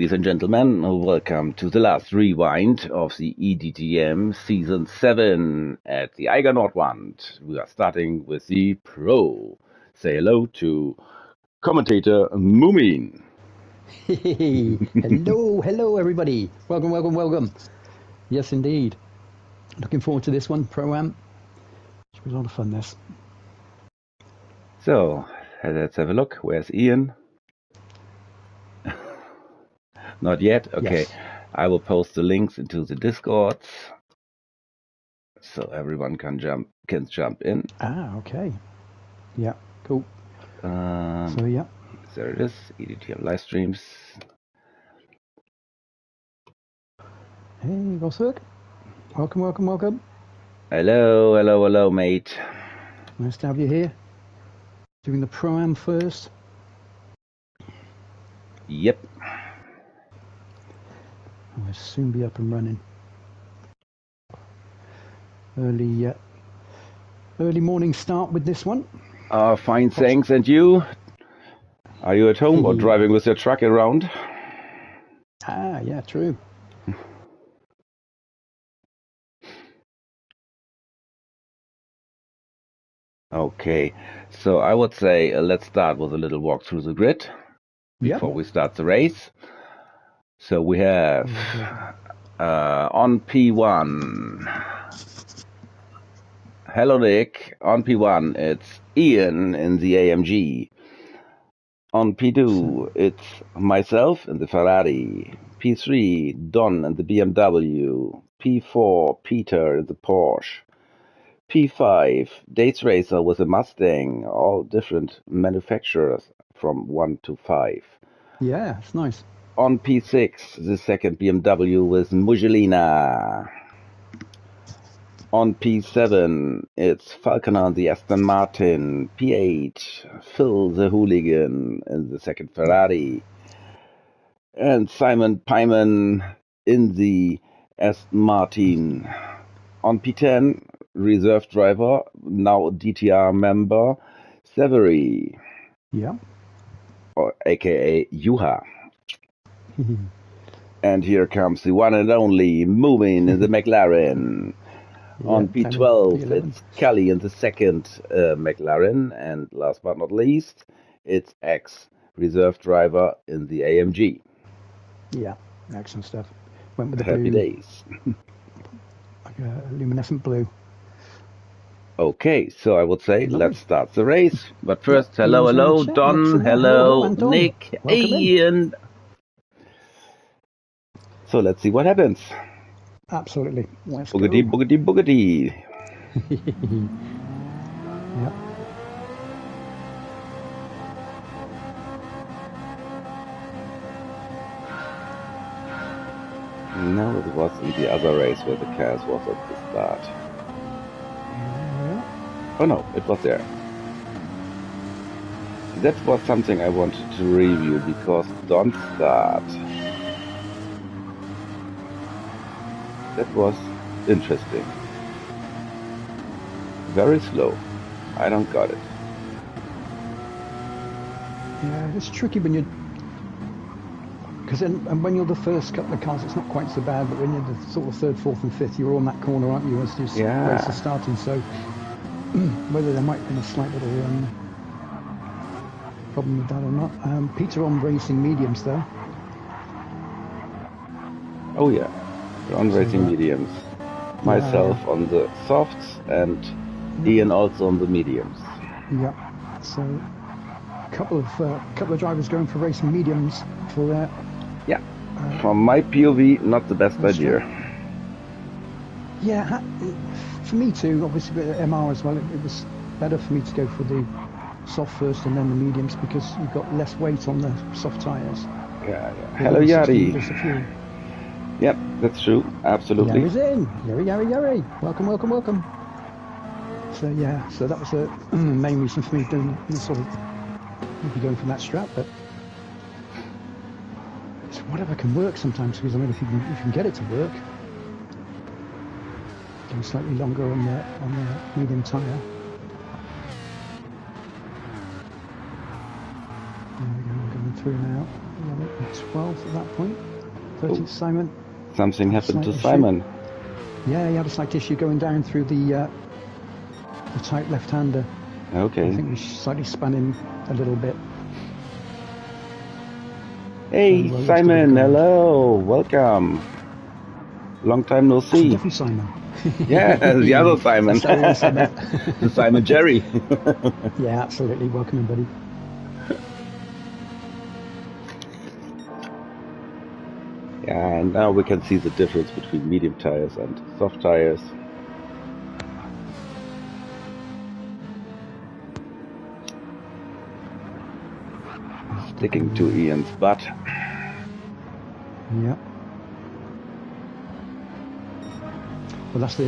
ladies and gentlemen, welcome to the last rewind of the eDTM Season 7 at the Eiger Nordwand. We are starting with the Pro. Say hello to commentator Moomin. Hello everybody. Welcome. Yes, indeed. Looking forward to this one, Pro-Am. Should be a lot of fun, this. So, let's have a look. Where's Ian? Not yet? Okay. Yes. I will post the links into the Discords so everyone can jump in. Ah, okay. Yeah, cool. So, yeah. There it is, eDTM live streams. Hey, Rosberg. Welcome. Hello, mate. Nice to have you here. Doing the Pro-Am first. Yep. I'll soon be up and running. Early morning start with this one. Fine, thanks. And you? Are you at home or driving with your truck around? Ah, yeah, true. Okay, so I would say let's start with a little walk through the grid before we start the race. So we have on P1, hello Nick, on P1 it's Ian in the AMG. On P2 it's myself in the Ferrari. P3 Don in the BMW. P4 Peter in the Porsche. P5 Dates Racer with a Mustang, all different manufacturers from 1 to 5. Yeah, it's nice. On P6, the second BMW with Mugelina. On P7, it's Falconer and the Aston Martin. P8, Phil the Hooligan in the second Ferrari. And Simon Pyman in the Aston Martin. On P10, reserve driver, now DTR member, Severy. Yeah. Or aka Juha. And here comes the one and only Moomin in the McLaren. On P12, it's Kelly in the second McLaren. And last but not least, it's X, reserve driver in the AMG. Yeah, excellent stuff. Went with the Happy blue. days. Like a luminescent blue. Okay, so I would say let's start the race. But first, hello, Don, hello, Nick, Ian. So let's see what happens. Absolutely. Let's boogity. Yep. No, it was in the other race where the chaos was at the start. Yeah. Oh no, it was there. That was something I wanted to review because don't start. That was interesting. Very slow. I don't got it. Yeah, it's tricky when you're... Because when you're the first couple of cars, it's not quite so bad, but when you're the sort of third, fourth and fifth, you're on that corner, aren't you, as this race is starting, so whether there might have been a slight little problem with that or not. Peter on racing mediums, though. Oh yeah, on racing mediums. Myself on the softs and Ian also on the mediums. Yeah, so a couple of drivers going for racing mediums for that. Yeah, from my POV, not the best idea. Yeah, for me too, obviously with MR as well, it was better for me to go for the soft first and then the mediums because you've got less weight on the soft tyres. Yeah. Hello, Yari. Yep, that's true, absolutely. Yari's in. Yari. Welcome. So yeah, so that was the main reason for me doing sort of maybe going for that strap, but it's whatever can work sometimes because I mean if you can get it to work, go slightly longer on the medium tyre. There we go, I'm going through now. 12 at that point. 13th Simon. Something happened to Simon. Yeah, he had a slight issue going down through the tight left-hander. Okay. I think we slightly spun him a little bit. Hey, so, Simon, hello, welcome. Long time no see. Different Simon. Yeah, the other Simon. The Simon Jerry. Yeah, absolutely. Welcome in, buddy. Yeah, and now we can see the difference between medium tires and soft tires. Sticking to Ian's butt. Yeah. Well, that's the,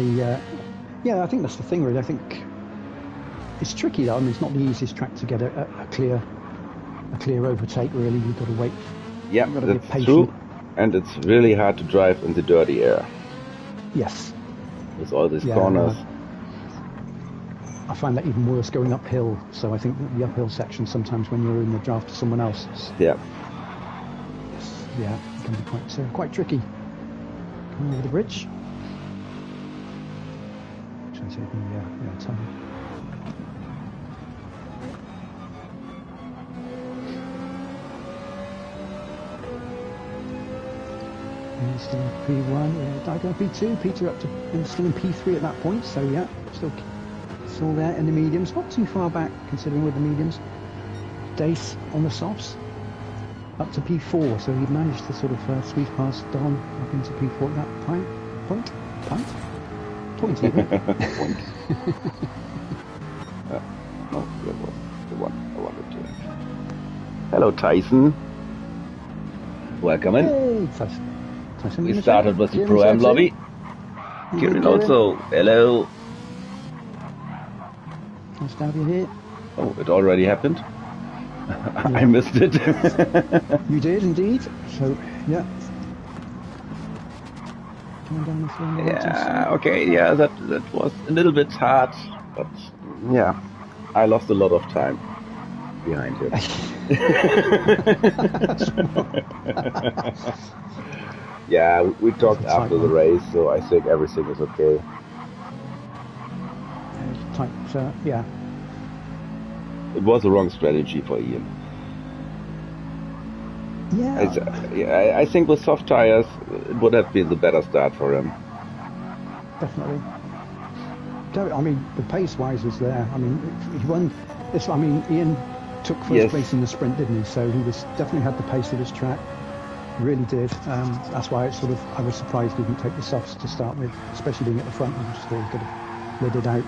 yeah, I think that's the thing, really. I think it's tricky, though. I mean, it's not the easiest track to get a clear overtake, really. You've got to wait. Yeah, that's true. And it's really hard to drive in the dirty air. Yes. With all these corners. I find that even worse going uphill. So I think the uphill section, sometimes when you're in the draft to someone else, yeah, it can be quite tricky. Coming over the bridge. Trying to take the tunnel. Still in P1, Diagon P2, Peter up to still in P3 at that point. So yeah, still there in the mediums, not too far back considering with the mediums. Dace on the softs up to P4, so he managed to sort of squeeze past Don up into P4 at that point even. Point. No, that was the one I wanted to. Hello, Tyson. Welcome in. Hey, Tyson. We started with the Pro-Am lobby. Kieran also. Hello. Nice to have you here. Oh, it already happened? Yeah. I missed it. You did indeed. So, yeah. Coming down this one. Yeah, okay, yeah, that was a little bit hard, but yeah, I lost a lot of time behind him. Yeah, we talked after the race, so I think everything is okay. Yeah. It was the wrong strategy for Ian. Yeah. I think with soft tires, it would have been the better start for him. Definitely. I mean, the pace-wise was there. I mean, he won this. I mean, Ian took first place in the sprint, didn't he? So he definitely had the pace of his track. Really did. That's why I was surprised he didn't take the softs to start with, especially being at the front. I just thought he could have led it out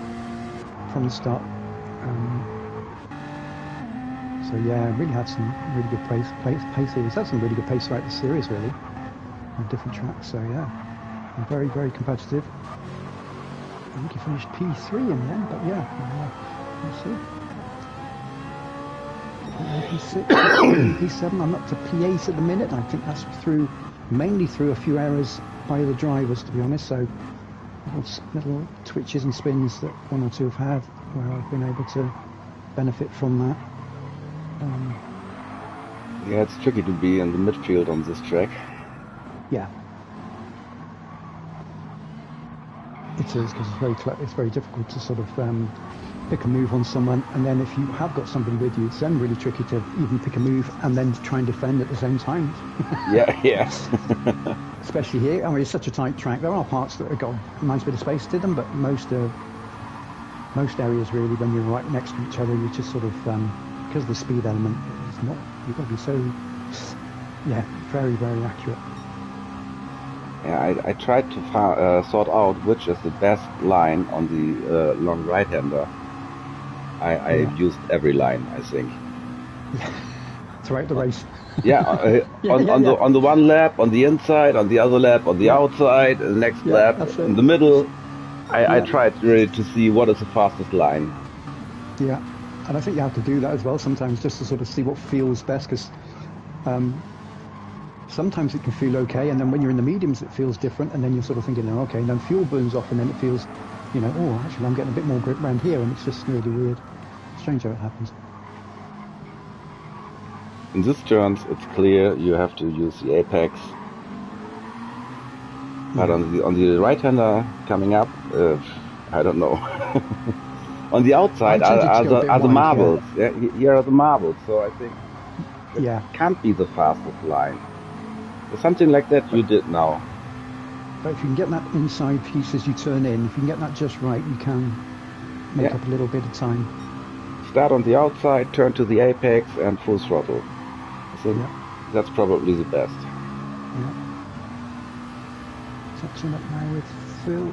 from the start. So yeah, really had some really good pace. He's had some really good pace throughout the series, really, on different tracks. So yeah, very, very competitive. I think he finished P3 in the end, but yeah, we'll see. P6, P7, I'm up to P8 at the minute. I think that's mainly through a few errors by the drivers, to be honest. So little twitches and spins that one or two have had, where I've been able to benefit from that. Yeah, it's tricky to be in the midfield on this track. Yeah. It is, because it's very difficult to sort of pick a move on someone, and then if you have got somebody with you, it's then really tricky to even pick a move and then try and defend at the same time. Yeah. Especially here, I mean, it's such a tight track. There are parts that have got a nice bit of space to them, but most areas really, when you're right next to each other, you just sort of, because of the speed element, it's not, you've got to be so, very, very accurate. Yeah, I tried to sort out which is the best line on the long right-hander. I used every line, I think. Throughout the race. On the one lap, on the inside, on the other lap, on the outside, the next lap, in the middle. I tried really to see what is the fastest line. Yeah, and I think you have to do that as well sometimes, just to sort of see what feels best, because sometimes it can feel okay, and then when you're in the mediums it feels different, and then you're sort of thinking, oh, okay, and then fuel burns off, and then it feels, oh, actually I'm getting a bit more grip around here, and it's just really weird. Strange how it happens. In these turns, it's clear you have to use the apex. But on the right-hander coming up, I don't know. On the outside are the marbles. Yeah, here are the marbles. So I think it can't be the fastest line. There's something like that you did now. But if you can get that inside piece as you turn in, if you can get that just right, you can make up a little bit of time. Start on the outside, turn to the apex, and full throttle. So that's probably the best. Yeah. Touching up now with Phil.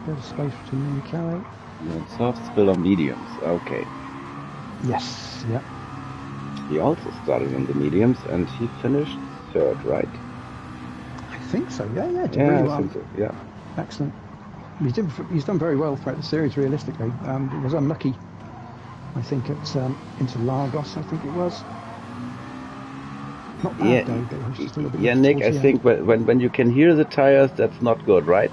Bit of space between me and Kelly. Soft spill on mediums. Okay. Yes. Yeah. He also started in the mediums, and he finished third, right? I think so. Yeah. Did really well. I think so. Yeah. Excellent. He's done very well throughout the series. Realistically, he was unlucky. I think at into Lagos. I think it was. Not bad though, but it was just a little bit. Yeah, Nick. I think when you can hear the tires, that's not good, right?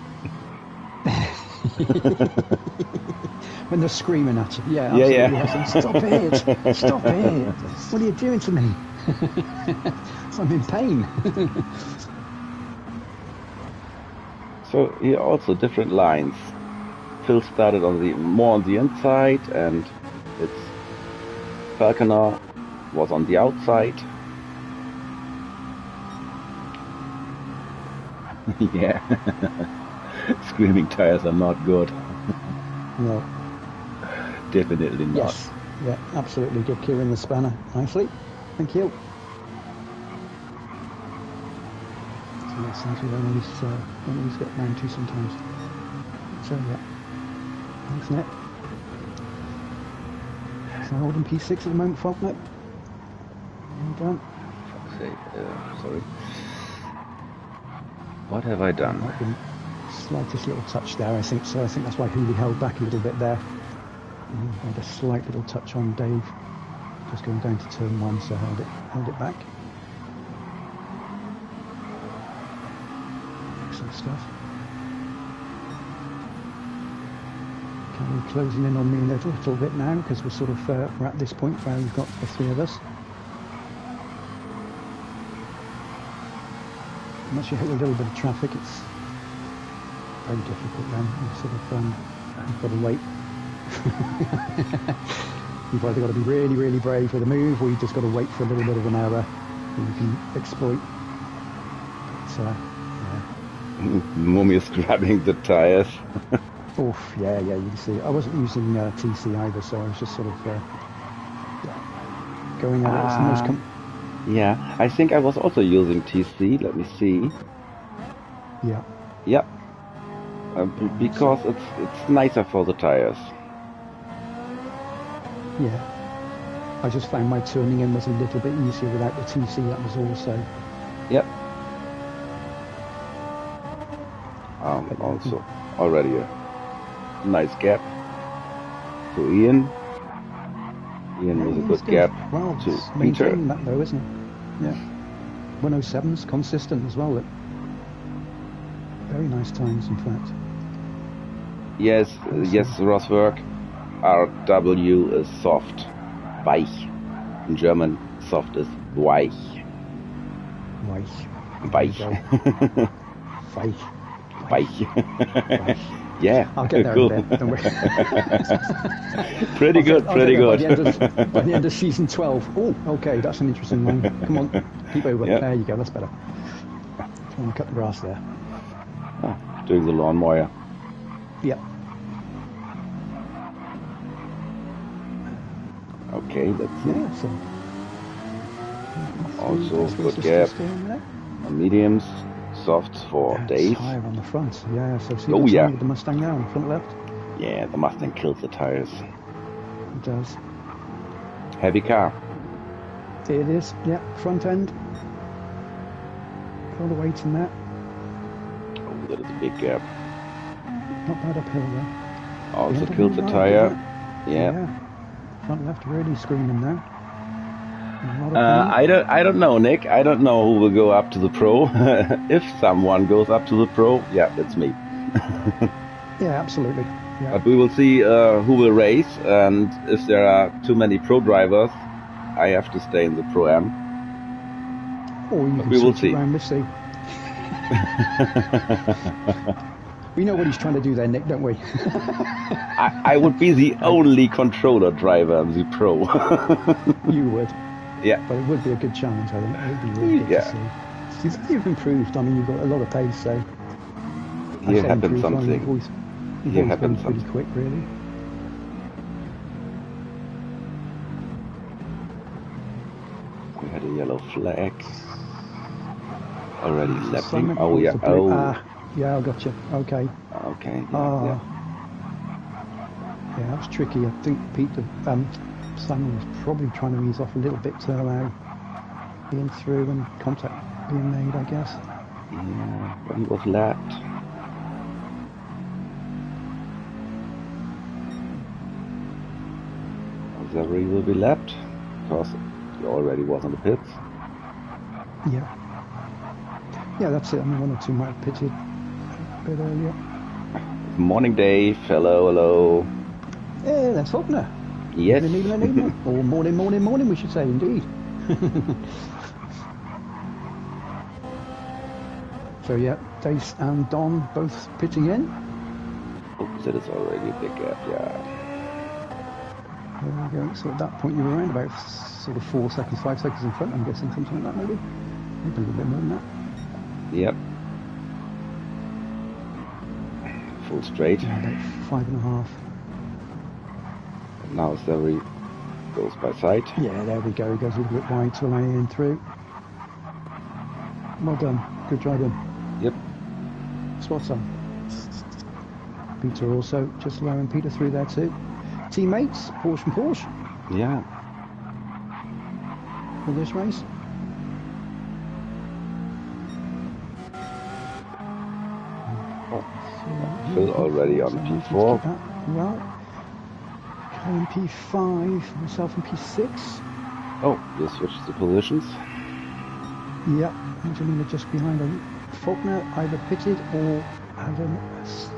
When they're screaming at you. Yeah. Yeah. Stop it! Stop it! What are you doing to me? I'm in pain. So here also different lines. Phil started more on the inside, and it's Falconer was on the outside. Yeah. Screaming tires are not good. No. Definitely not. Yes. Yeah, absolutely. Good cue in the spanner. Nicely. Thank you. So that's something we don't always get round to sometimes. So yeah. Thanks, Nick. So holding P6 at the moment, Faulkner. Well done. Sorry. What have I done? Slightest little touch there, I think. So I think that's why Hooley held back a little bit there. Had a slight little touch on Dave, just going down to turn 1, so held it back. Excellent stuff. Kelly closing in on me a little bit now, because we're sort of we're at this point where we've got the 3 of us. Once you hit a little bit of traffic, it's very difficult then. You sort of you've got to wait. You've either got to be really, really brave with a move, or you've just got to wait for a little bit of an error that you can exploit. But, Mummy is grabbing the tires. Oof, yeah, you can see. I wasn't using TC either, so I was just sort of going at it. It's the most yeah, I think I was also using TC. Let me see. Yeah. Yep. Because it's nicer for the tires. Yeah. I just found my turning in was a little bit easier without the TC, that was also. Yep. Also already a nice gap to Ian. Ian was a good gap to Peter. That though, isn't it? Yeah. 107's consistent as well. Very nice times, in fact. Yes, Rosswork. RW is soft. Weich. In German, soft is weich. Weich. Weich. Weich. Yeah. I'll get there cool. in a bit, don't worry. Pretty good. By the end of season 12. Oh, okay, that's an interesting one. Come on, keep over. Yep. There you go, that's better. Trying to cut the grass there. Doing the lawnmower. Yep. Okay, let's see. Yeah, so also good gap on mediums, softs for Dave. Tire on the front, yeah. So see with the Mustang now on the front left. Yeah, the Mustang kills the tires. It does. Heavy car. It is, yeah. Front end. All the weight in that. Oh, that is a big gap. Not bad uphill though. Also kills the tire. Yeah. Front left really screaming now. I don't know, Nick. I don't know who will go up to the pro. If someone goes up to the pro, yeah, that's me. Yeah, absolutely. Yeah. But we will see who will race, and if there are too many pro drivers, I have to stay in the Pro-Am. Or you can we will switch see. it around, Missy. We know what he's trying to do there, Nick, don't we? I would be the only controller driver in the Pro. You would. Yeah. But it would be a good challenge, I think. It would be really good to see. You've improved. I mean, you've got a lot of pace, so... Here happened something. You've always been pretty quick, really. We had a yellow flag. Already lapping. Oh, yeah. Oh. Yeah, I got you. Okay. Okay. Yeah. Yeah, that was tricky. I think Simon was probably trying to ease off a little bit to allow being through and contact being made, I guess. Yeah, but he was lapped. Zachary will be lapped because he already was in the pits. Yeah. Yeah, that's it. I mean, one or two might have pitted a bit earlier. Morning, Dave. Hello. Hey, that's Faulkner. Yes. Evening. Or morning, we should say, indeed. So, yeah, Dace and Don both pitching in. Oh, that is already a big gap, yeah. There we go. So at that point, you were around about sort of 4 seconds, 5 seconds in front, I'm guessing, something like that, maybe. Maybe a little bit more than that. Yep. Full straight. Yeah, about 5.5. Now Zachary goes by side. Yeah, there we go. He goes a little bit wide to allow you in through. Well done. Good driving. Yep. Spot on. Peter also just allowing Peter through there too. Teammates, Porsche and Porsche. Yeah. For this race. Oh. Phil already on P4. Well, Colin P5, myself in P6. Oh, you switched the positions. Yep, Angelina just behind him. Faulkner either pitted or had a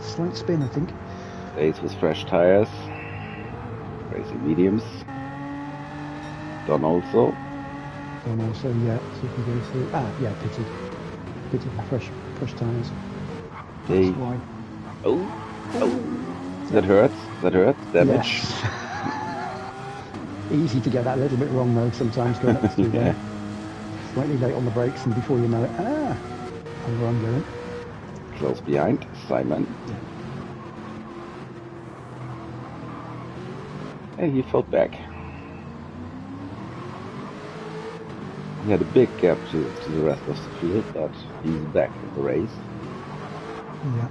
slight spin, I think. Ace with fresh tires. Racing mediums. Don also. Yeah, so if we go through. Yeah, pitted with fresh tires. That's why. Oh. That hurts. Damage. Yes. Easy to get that a little bit wrong though, sometimes going up through there. Slightly late on the brakes, and before you know it, over I'm going. Close behind, Simon. And he fell back. He had a big gap to the rest of the field, but he's back in the race. Yeah.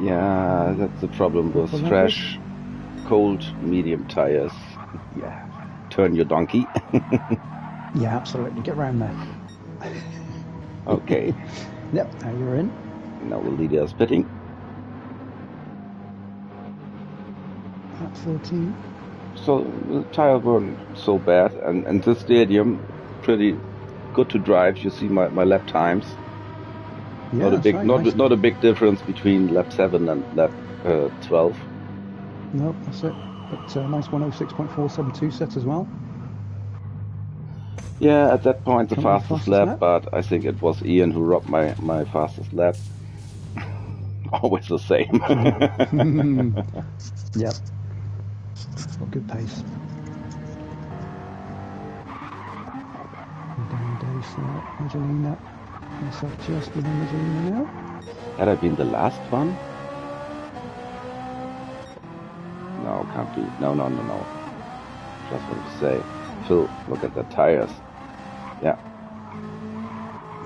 Yeah, that's the problem with fresh, cold, medium tires. Yeah, turn your donkey. Yeah, absolutely. Get round there. Okay. Yep, now you're in. Now the leader is pitting. At 13. So the tires weren't so bad, and the stadium pretty good to drive. You see my lap times. Yeah, not a big difference between lap 7 and lap 12. No, that's it. But nice 106.472 set as well. Yeah, at that point the fastest lap, but I think it was Ian who robbed my fastest lap. Always the same. Yep. Got good pace. Down Dave, Angelina. Myself just behind Angelina now. Had I been the last one? No, can't be. No. Just want to say, Phil, look at the tires. Yeah.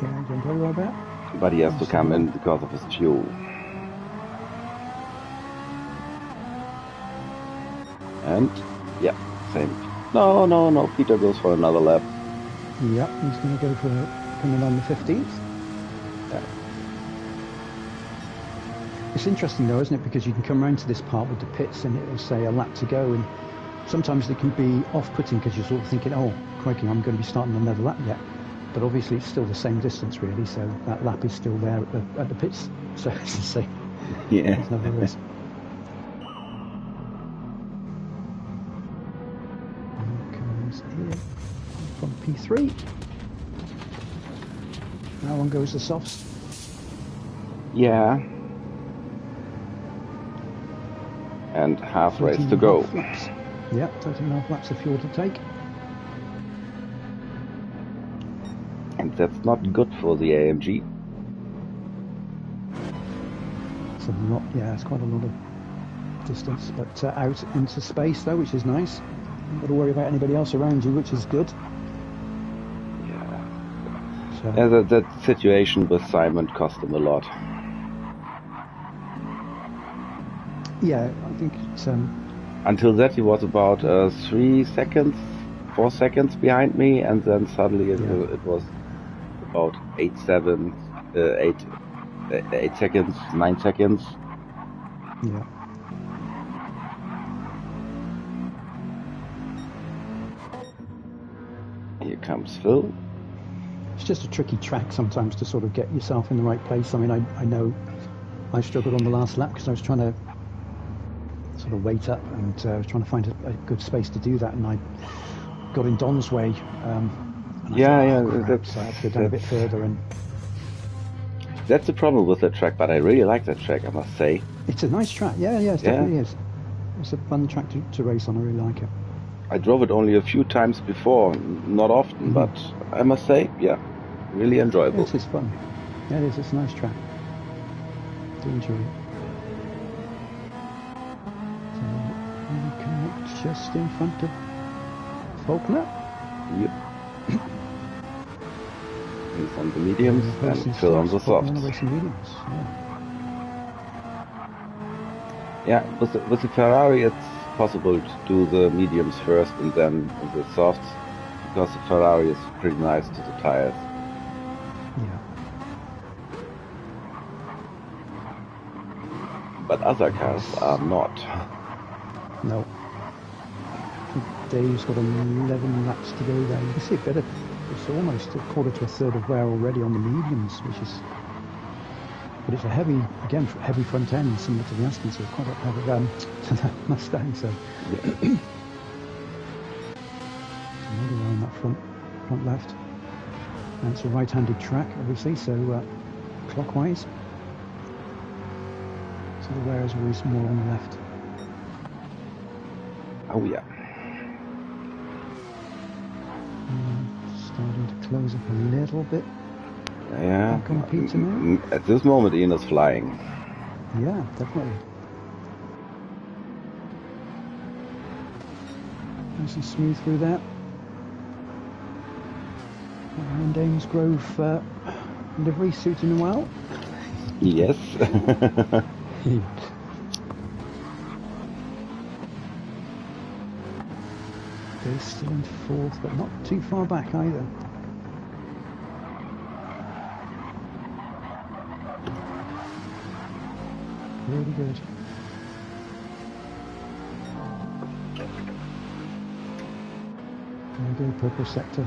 Yeah, doing very well there. But he has to come in because of his fuel. And, yeah, same. No, Peter goes for another lap. Yep, he's going to go for coming on the 15th. Yeah. It's interesting though, isn't it? Because you can come around to this part with the pits and it'll say a lap to go, and sometimes they can be off-putting because you're sort of thinking, oh, crikey, I'm going to be starting another lap yet. But obviously it's still the same distance really, so that lap is still there at the pits. So it's the same. Yeah. There's never risk. is here from P3. Now on goes the softs. Yeah. And half race to go. Laps. Yeah, 13.5 laps of fuel to take. And that's not good for the AMG. It's a lot, yeah, it's quite a lot of distance, but out into space though, which is nice. You've got to worry about anybody else around you, which is good. Yeah. So, Yeah, that situation with Simon cost him a lot. yeah, I think it's... Until that he was about 3 seconds, 4 seconds behind me, and then suddenly it was about 8 seconds, 9 seconds. Yeah. Here comes Phil. It's just a tricky track sometimes to sort of get yourself in the right place. I mean, I know I struggled on the last lap because I was trying to sort of wait up and I was trying to find a good space to do that, and I got in Don's way. And I thought, so I had to go down a bit further. And that's the problem with that track, but I really like that track, I must say. It's a nice track, yeah, it definitely is. It's a fun track to race on, I really like it. I drove it only a few times before, not often, but I must say, yeah, really enjoyable. It is fun. Yeah, it is, it's a nice track. Do enjoy it. So, we come up just in front of Faulkner. Yep. He's on the mediums and Phil on the softs. Yeah, with the Ferrari it's possible to do the mediums first and then the softs, because the Ferrari is pretty nice to the tires. Yeah. But other cars are not. No. Dave's got 11 laps to go there. You can see a bit of, it's almost a quarter to a third of wear already on the mediums, which is, but it's a heavy, again, heavy front end similar to the Aston, so quite a heavy to the Mustang, so. Yeah. Another way on that front left. And it's a right-handed track, obviously, so clockwise. So the wear is always more on the left. Oh yeah. Starting to close up a little bit. Yeah. Now. At this moment, Ian is flying. Yeah, definitely. Nice and smooth through that. And Ames Grove livery suiting him well. Yes. They're still in fourth, but not too far back either. Really good. There we go, purple sector.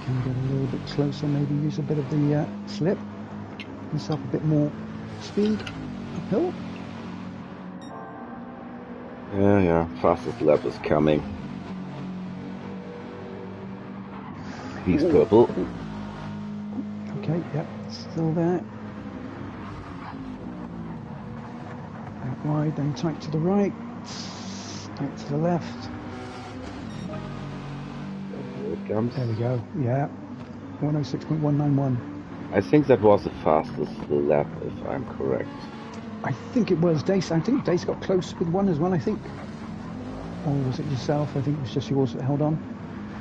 Can get a little bit closer, maybe use a bit of the slip. Yourself a bit more speed uphill. Yeah, fastest lap is coming. He's purple. Okay, yep, still there. Out wide, then tight to the right. Tight to the left. Here it comes. There we go, yeah. 106.191. I think that was the fastest lap, if I'm correct. I think it was Dace. I think Dace got close with one as well, I think. Or was it yourself? I think it was just yours that held on.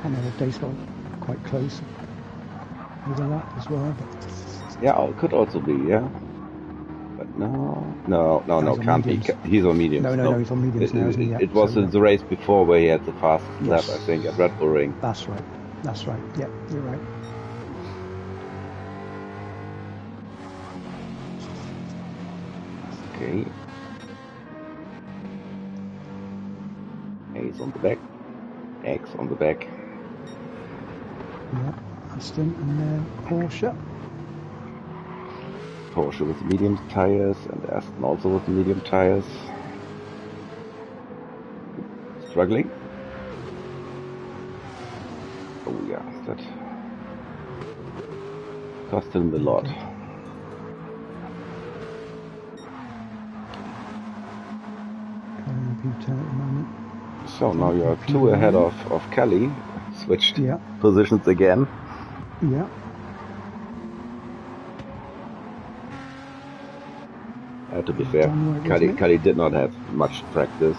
I know that Dace got quite close with a lap as well. But... yeah, it could also be, yeah. But no, can't be. He's on mediums. No, he's on mediums now, isn't he? It was in the race before where he had the fastest lap, I think, at Red Bull Ring. That's right. Yeah, you're right. Okay. A's on the back. X on the back. Yeah, Aston and then Porsche. Porsche with medium tires and Aston also with medium tires. Struggling? Oh yeah, that cost him a lot. P10 at the moment. So now you are 2 ahead of Kelly. Switched positions again. Yeah. To be fair, Kelly did not have much practice.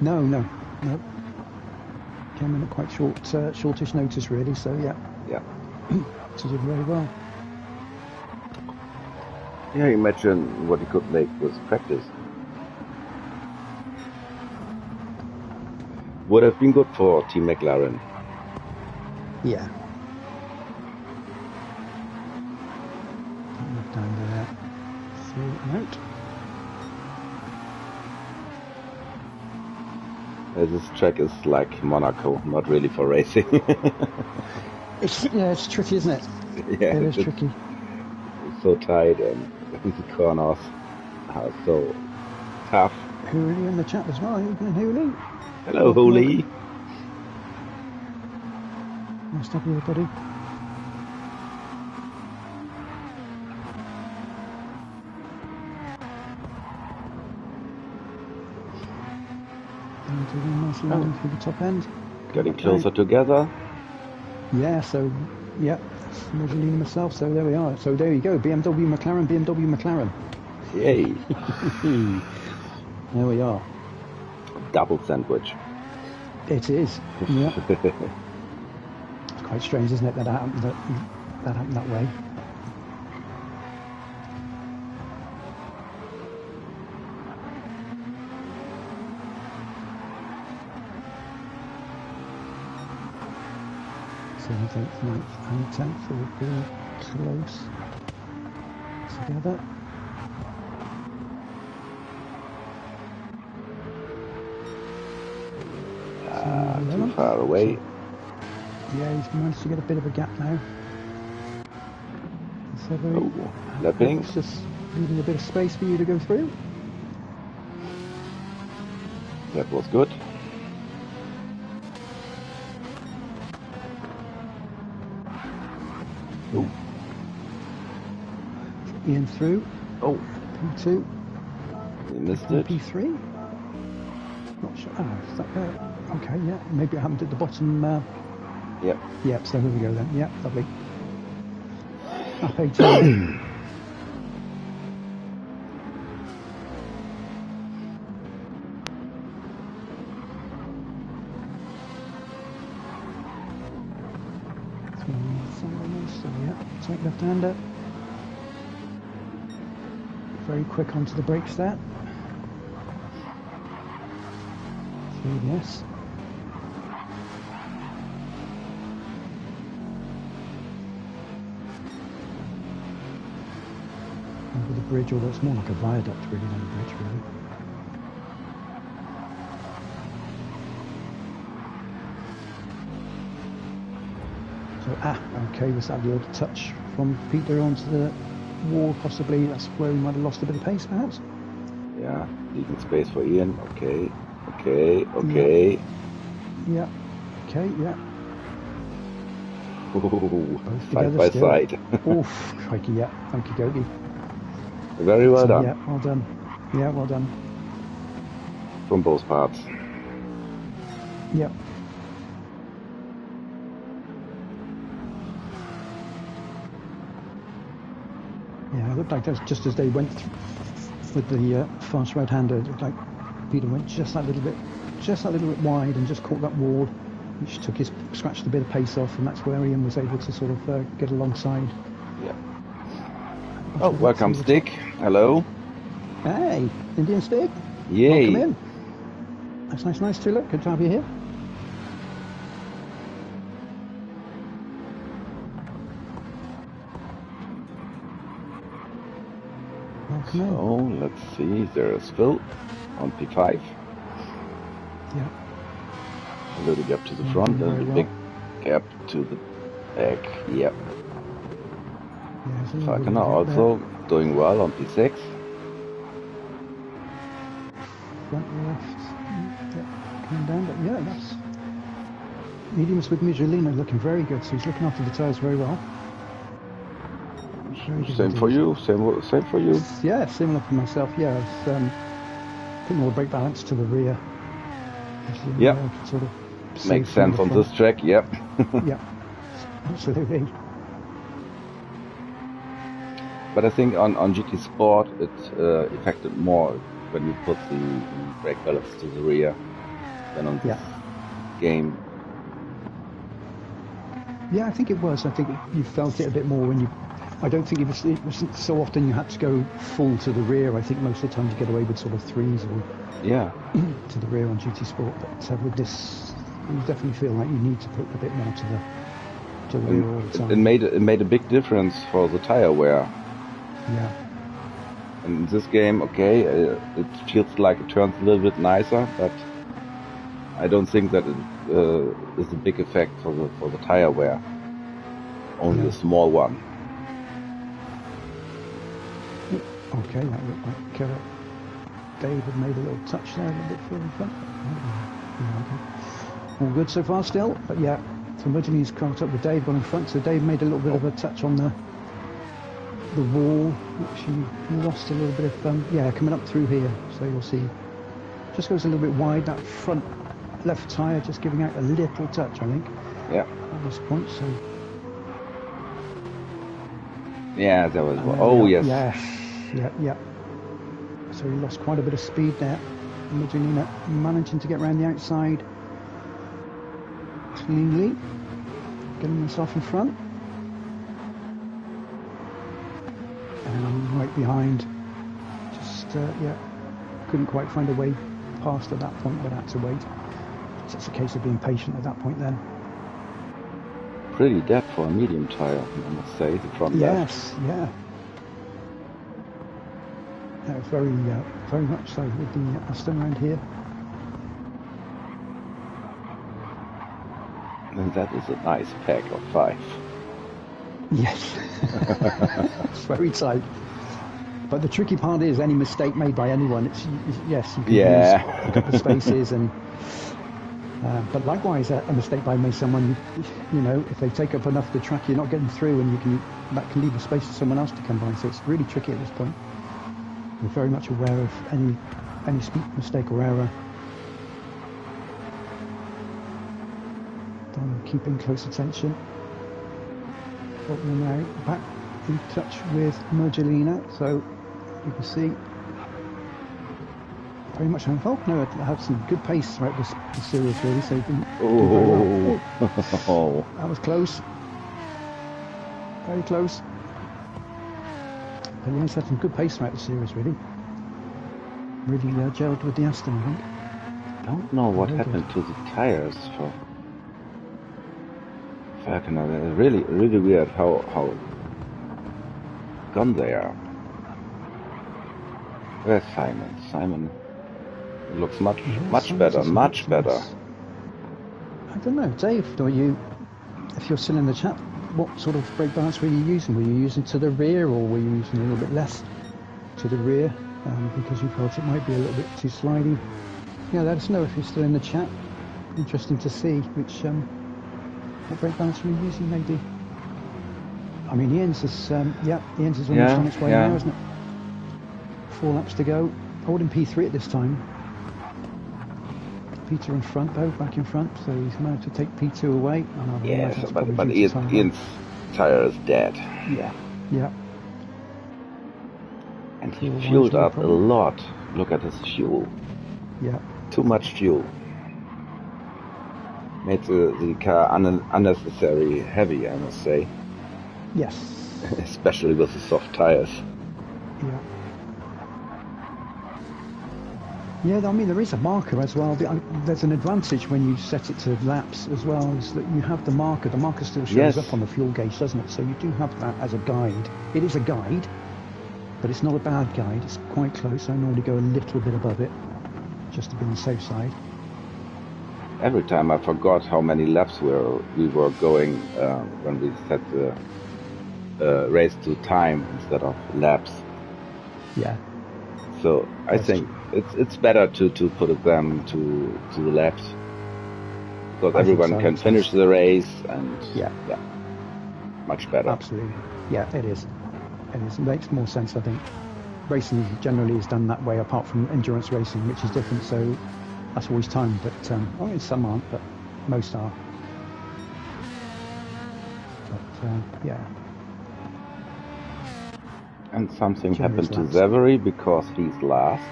No. Came in at quite shortish notice, really. So yeah. She did very well. Yeah, imagine what he could make with practice. Would have been good for Team McLaren. Yeah. Down there. Through and out. This track is like Monaco, not really for racing. It's tricky, isn't it? Yeah, it is tricky. It's so tight and the corners are so tough. Hooley in the chat as well. Evening, Hooley. Hello, Hooley. Nice to have you, buddy. Nice landing through the top end. Getting closer together. Yeah, so, yeah. Measuring myself, so there we are. So there you go. BMW McLaren. Yay. There we are. Double sandwich. It is. Yeah. It's quite strange, isn't it, that happened that way. Seventh, 8th, 9th and 10th will be close together. Too far away. Yeah, he's managed to get a bit of a gap now. So lapping. It's just leaving a bit of space for you to go through. That was good. Oh. Ian through. Oh. P2. We missed it. P3. Not sure. Oh, is that there? Okay, yeah. Maybe it happened at the bottom. Yep. Yep, so here we go then. Yep, lovely. Up 18. So yeah, take left-hander. Very quick onto the brakes there. Through yes. Over the bridge, although it's more like a viaduct really than a bridge really. So, okay, was that the old touch from Peter onto the wall possibly? That's where he might have lost a bit of pace perhaps? Yeah, leaving space for Ian. Okay. Yeah. Okay, yeah. Ooh, side by side. Oof, crikey, yeah. Okie dokie. Very well done. Yeah, well done. Yeah, well done. From both parts. Yeah. Yeah, it looked like that's just as they went through with the fast right-hander. It looked like Peter went just that little bit wide and just caught that wall, which scratched a bit of pace off, and that's where Ian was able to sort of get alongside. Yeah. Oh, welcome, Stick. Hello. Hey, Indian Stick. Yay. Welcome in. That's nice too. Look, good to have you here. Welcome in. So let's see. There's Phil on P5. Yeah. A little gap to the front and a big gap to the back. Yep. Yeah, Falconer also doing well on P6. Front left. Yeah, coming down, but yeah, that's mediums with Michelino looking very good. So he's looking after the tyres very well. Very good Same indeed. for you. Same for you. Yeah, similar for myself. Yeah, it's a bit more brake balance to the rear. Yeah, sort of makes sense on this track. Yep. Yeah, absolutely. But I think on GT Sport it affected more when you put the brake balance to the rear than on this game. Yeah, I think it was. I think you felt it a bit more when you. I don't think it wasn't so often you had to go full to the rear. I think most of the time you get away with sort of threes or to the rear on GT Sport. But with this, you definitely feel like you need to put a bit more to the rear all the time. It made a big difference for the tire wear. Yeah. And in this game, okay, it feels like it turns a little bit nicer, but I don't think that it is a big effect for the tire wear. Only a small one. Okay, that looked like David made a little touch there, a little bit further in front. Okay. All good so far still, but yeah, so Mudgelin's caught up with Dave, gone in front, so Dave made a little bit of a touch on the wall, which he lost a little bit of, coming up through here, so you'll see, just goes a little bit wide, that front left tyre just giving out a little touch, I think. Yeah. At this point, so. Yeah, that was, yes. Yeah. So he lost quite a bit of speed there. Mudgelina managing to get around the outside cleanly, getting himself in front. And I'm right behind. Just, couldn't quite find a way past at that point, but had to wait. So it's a case of being patient at that point then. Pretty dead for a medium tyre, I must say, the front left. Yes, yeah. Very much so with the Aston around here. And that is a nice pack of 5. Yes, it's very tight. But the tricky part is any mistake made by anyone. You can lose a couple of spaces, and but likewise a mistake by someone. If they take up enough of the track, you're not getting through, and that can leave a space for someone else to come by. So it's really tricky at this point. We're very much aware of any speed mistake or error. Don keeping close attention. But we're now back in touch with Mudgelina, so you can see very much involved. No, I had some good pace throughout this series really, so did very well. That was close. Very close. But he's had some good pace throughout the series, really. Really gelled with the Aston, I think. I don't know what happened to the tires for Falconer. Really, really weird how gone they are. Where's Simon? Simon looks much better. I don't know, Dave. If you're still in the chat, what sort of brake balance were you using? Were you using to the rear, or were you using a little bit less to the rear because you felt it might be a little bit too slidey? Yeah, let us know if you're still in the chat. Interesting to see what brake balance were you using, maybe. I mean, Ian's is almost on its way now, isn't it? 4 laps to go. Holding P3 at this time. Peter in front though, back in front, so he's managed to take P2 away. Yes, but Ian's tyre is dead. Yeah. And he fueled up a lot. Look at his fuel. Yeah. Too much fuel. Made the car unnecessary heavy, I must say. Yes. Especially with the soft tires. Yeah. Yeah, I mean, there is a marker as well. There's an advantage when you set it to laps as well, is that you have the marker. The marker still shows up on the fuel gauge, doesn't it? So you do have that as a guide. It is a guide, but it's not a bad guide. It's quite close. I normally go a little bit above it, just to be on the safe side. Every time I forgot how many laps we were going when we set the race to time instead of laps. Yeah. So I think it's better to put them to the left, because everyone can finish the race, and yeah, much better. Absolutely, yeah, it is. It makes more sense, I think. Racing generally is done that way, apart from endurance racing, which is different. So that's always timed, but some aren't, but most are. But yeah. And something happened to Zavery because he's last.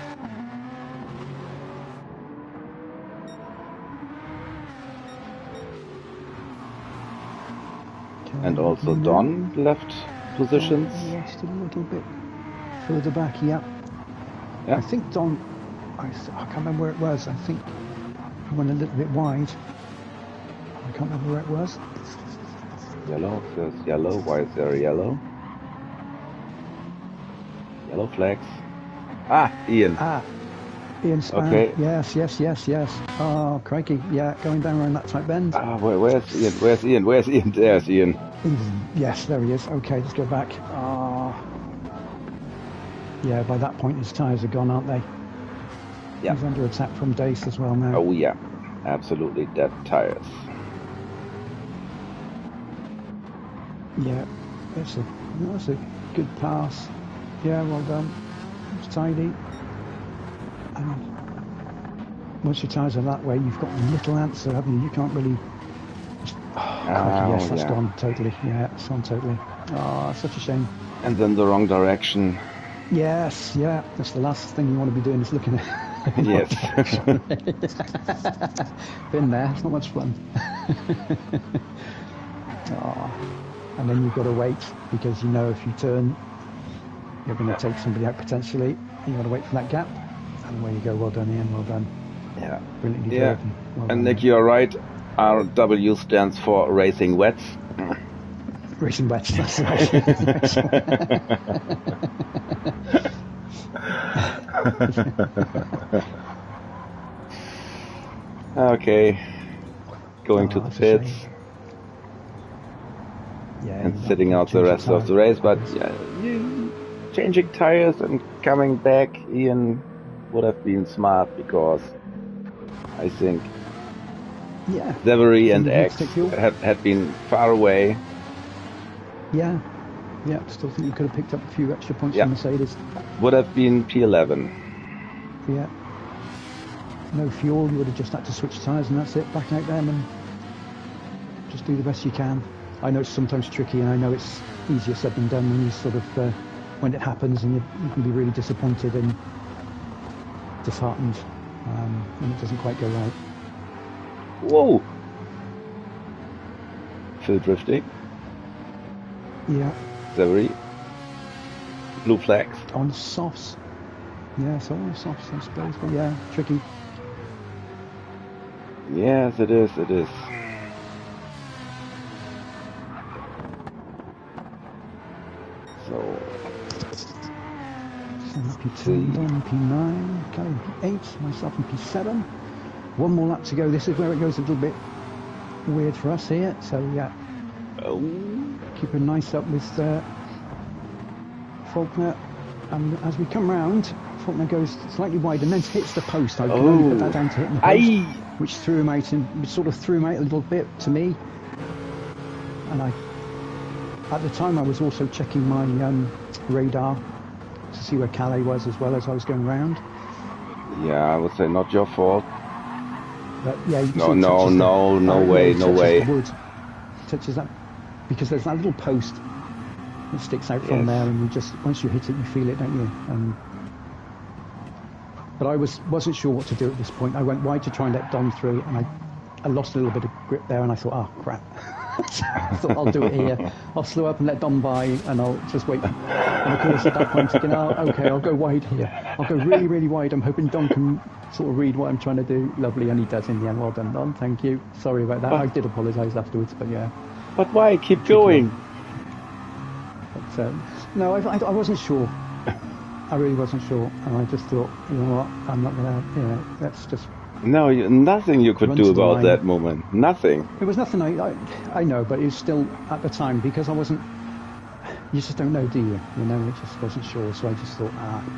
And also Don left positions. Lost a little bit further back, yeah. I think Don, I can't remember where it was. I think he went a little bit wide. I can't remember where it was. Yellow, there's yellow. Why is there yellow? Yellow flags. Ah, Ian. Ian Span. Okay. Yes. Oh, crikey. Yeah, going down around that tight bend. Where's Ian? Where's Ian? There's Ian. Yes, there he is. Okay, let's go back. Yeah, by that point his tyres are gone, aren't they? Yeah. He's under attack from Dace as well now. Oh, yeah. Absolutely dead tyres. Yeah, that's a good pass. Yeah, well done. It's tidy. And once your tyres are that way, you've got little answer, haven't you? You can't really... yes, that's gone totally. Yeah, it's gone totally. Oh, such a shame. And then the wrong direction. Yes, yeah. That's the last thing you want to be doing is looking at... Yes. Been there. It's not much fun. And then you've got to wait, because you know if you turn, you're going to take somebody out potentially, and you've got to wait for that gap. And away you go. Well done, Ian. Well done. Yeah. Brilliantly yeah. And Nick, you're right. RW stands for Racing Wets. Racing Wets, that's right. Okay. Going to the pits. Yeah, and sitting out the rest of the race, but changing tires and coming back, Ian would have been smart, because I think Zavery and X had been far away. Yeah, still think you could have picked up a few extra points from Mercedes. Would have been P11. Yeah. No fuel, you would have just had to switch tyres and that's it, back out there and just do the best you can. I know it's sometimes tricky, and I know it's easier said than done when you sort of, when it happens, and you can be really disappointed and disheartened when it doesn't quite go right. Whoa! Phil drifting. Yeah. Zavery. Blue flags. On softs. Yeah, so on softs, I suppose, but yeah, tricky. Yes, it is. So P2, Don P9, Kelly P8, myself in P7. One more lap to go. This is where it goes a little bit weird for us here. So yeah, keeping nice up with Faulkner. And as we come round, Faulkner goes slightly wide and then hits the post. I can only put that down to hitting the post, which threw him out, and sort of threw him out a little bit to me. And at the time, I was also checking my radar to see where Calais was as well as I was going round. Yeah, I would say not your fault. But yeah, you can no way. The wood touches that, because there's that little post that sticks out from there, and you just, once you hit it, you feel it, don't you? But I wasn't sure what to do at this point. I went wide to try and let Don through, and I lost a little bit of grip there, and I thought, oh crap. I thought, I'll do it here. I'll slow up and let Don by, and I'll just wait. And of course, at that point, thinking, okay, I'll go wide here. I'll go really, really wide. I'm hoping Don can sort of read what I'm trying to do. Lovely, and he does in the end. Well done, Don. Thank you. Sorry about that. I did apologise afterwards, but yeah. But why? Keep going. But, no, I wasn't sure. I really wasn't sure, and I just thought, you know what, I'm not gonna, let's just. No, nothing you could do about that moment. Nothing. It was nothing. I know, but it was still at the time, because I wasn't. You just don't know, do you? You know, I just wasn't sure, so I just thought,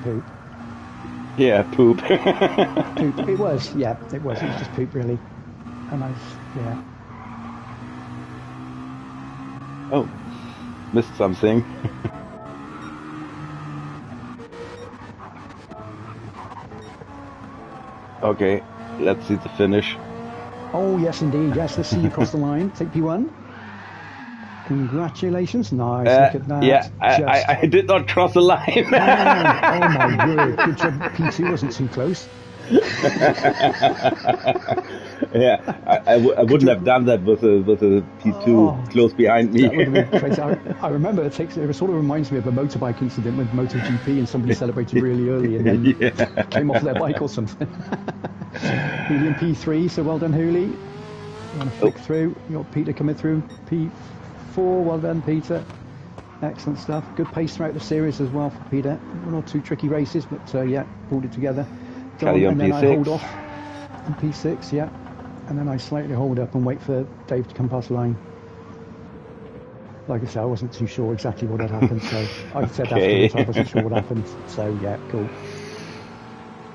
poop. Yeah, poop. Poop. It was, yeah, it was. It was just poop, really. And yeah. Oh, missed something. Okay, let's see the finish. Oh, yes, indeed. Yes, let's see you cross the line. Take P1. Congratulations. Nice. Look at that. Yeah, I did not cross the line. Oh, my word. Good job. P2 wasn't too close. Yeah, I wouldn't have done that with a P2 close behind me. That would have been crazy. I remember it sort of reminds me of a motorbike incident with MotoGP, and somebody celebrated really early and then came off their bike or something. Hooli in P3, so well done, Hooli. You want to flick through. You got Peter coming through. P4, well done, Peter. Excellent stuff. Good pace throughout the series as well for Peter. One or two tricky races, but yeah, pulled it together. Carry on and then P6. I hold off on P6, yeah. And then I slightly hold up and wait for Dave to come past the line. Like I said, I wasn't too sure exactly what had happened, so I said afterwards I wasn't sure what happened. So yeah, cool.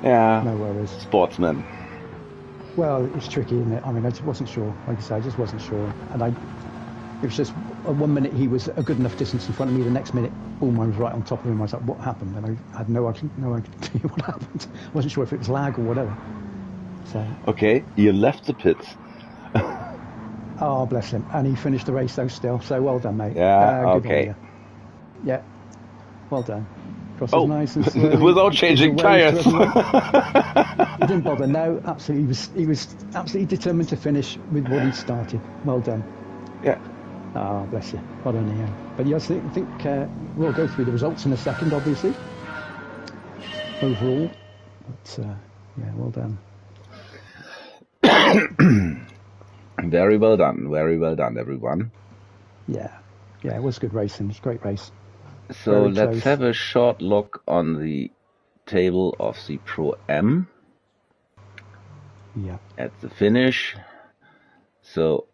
Yeah. No worries. Sportsman. Well, it's tricky, isn't it? I mean, I just wasn't sure. Like I said, I just wasn't sure. And it was just 1 minute he was a good enough distance in front of me. The next minute, boom, I was right on top of him. I was like, what happened? And I had no idea what happened. I wasn't sure if it was lag or whatever. So. Okay, you left the pits. Oh, bless him. And he finished the race though still. So well done, mate. Yeah, good okay. Yeah, well done. Crosses nice and slowly. Without changing tires. He didn't bother. No, absolutely. He was absolutely determined to finish with what he'd started. Well done. Yeah. Oh, bless you. Well done, Ian. But yes, I think we'll go through the results in a second, obviously. Overall. But yeah, well done. Very well done. Very well done, everyone. Yeah. Yeah, it was good racing. It was a great race. So let's have a short look on the table of the Pro M. Yeah. At the finish. So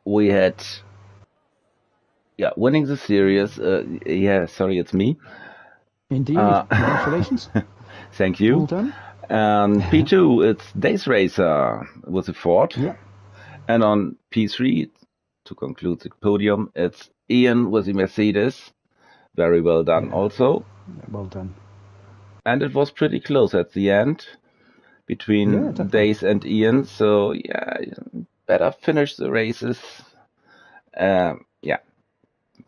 we had, winning the series. Yeah, sorry, it's me. Indeed. Congratulations. Thank you. Well done. And P2, it's Days Racer with the Ford. Yeah. And on P3, to conclude the podium, it's Ian with the Mercedes. Very well done also. Well done. And it was pretty close at the end between Days and Ian. So, yeah, better finish the races. Yeah.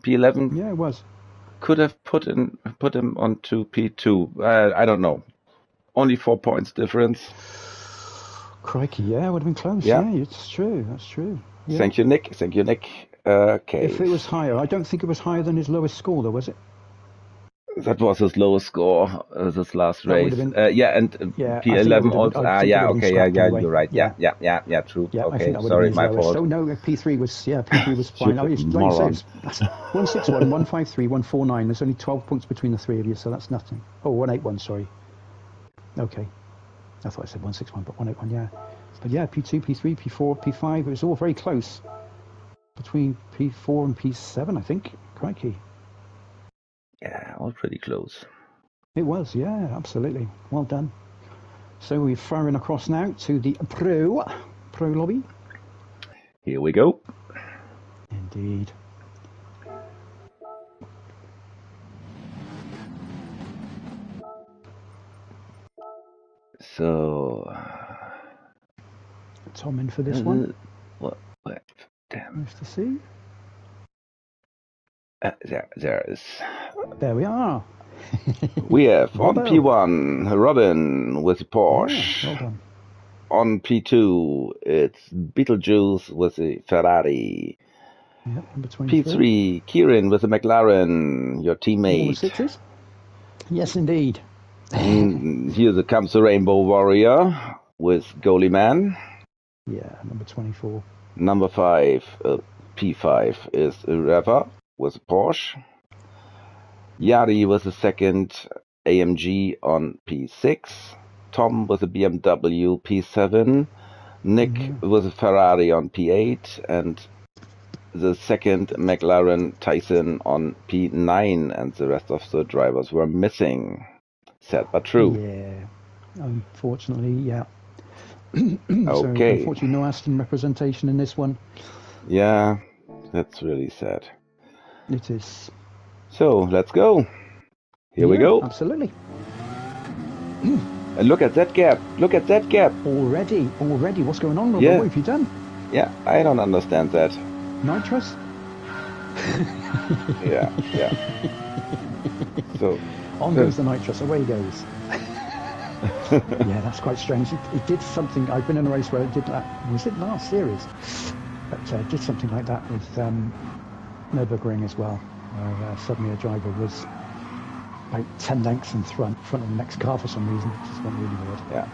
P11. Yeah, it was. Could have put him onto P2. I don't know. Only 4 points difference. Crikey, yeah, it would have been close. Yeah, it's true. That's true. Yeah. Thank you, Nick. Okay. If it was higher, I don't think it was higher than his lowest score, though, was it? That was his lowest score this last race. Yeah, and P11 also. Yeah, okay, yeah, anyway. You're right. Yeah, true. Yeah, okay, sorry, my fault. So no, P3 was fine. Like you say, it's 161, 153, 149. There's only 12 points between the three of you, so that's nothing. Oh, 181, sorry. Okay. I thought I said 161, but 181, yeah. But yeah, P2, P3, P4, P5, it was all very close. Between P4 and P7, I think. Crikey. Yeah, all pretty close. It was, yeah, absolutely. Well done. So we're firing across now to the Pro lobby. Here we go. Indeed. So... Tom in for this one. What? Damn. Nice to see. There is. There we are. We have on P1 Robin with the Porsche. Yeah, well done. On P2 it's Beetlejuice with the Ferrari. Yep, number 23. P3 Kieran with the McLaren, your teammate. Number 6s? Yes, indeed. Here comes the Rainbow Warrior with Goalie Man. Yeah, number 24. Number 5, P5 is Reva with a Porsche. Yari with the second AMG on P6. Tom with a BMW P7. Nick with a Ferrari on P8. And the second McLaren Tyson on P9. And the rest of the drivers were missing. Sad but true. Yeah. Unfortunately, yeah. So, Okay. unfortunately, no Aston representation in this one. Yeah, that's really sad. It is. So, let's go. Here we go. Absolutely. And look at that gap. Look at that gap. Already. What's going on, Robert? Yeah. What have you done? Yeah, I don't understand that. Nitrous? Yeah. So on goes the nitrous, away he goes. Yeah, that's quite strange. It did something. I've been in a race where it did that. Was it last series? But it did something like that with Nürburgring as well, where suddenly a driver was like 10 lengths in front of the next car for some reason. It just went really weird. Yeah.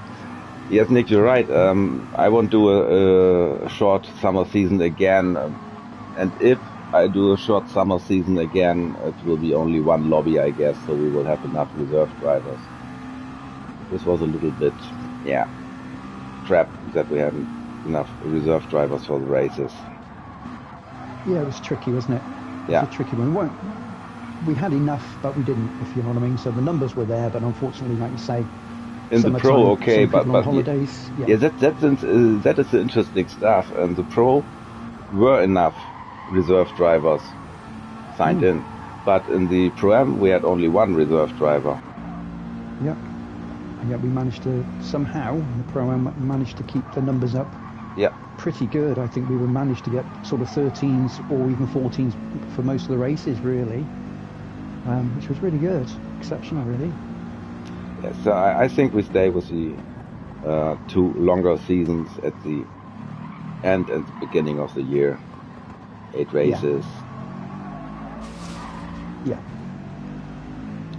Yes, Nick, you're right. I won't do a short summer season again. And if I do a short summer season again, it will be only one lobby, I guess, so we will have enough reserve drivers. This was a little bit, crap that we hadn't enough reserve drivers for the races. Yeah, it was tricky, wasn't it? It was a tricky one. We had enough, but we didn't, if you know what I mean. So the numbers were there, but unfortunately, like you say, in the pro, okay, but on holidays. Yeah, that is the interesting stuff. And the pro were enough reserve drivers signed in, but in the Pro-Am we had only one reserve driver. Yep. And yet we managed to somehow in the Pro-Am managed to keep the numbers up. Yeah. Pretty good. I think we would manage to get sort of 13s or even 14s for most of the races, really, which was really good, exceptional, really. Yeah, so I think we stay with the 2 longer seasons at the end and the beginning of the year. 8 races. Yeah.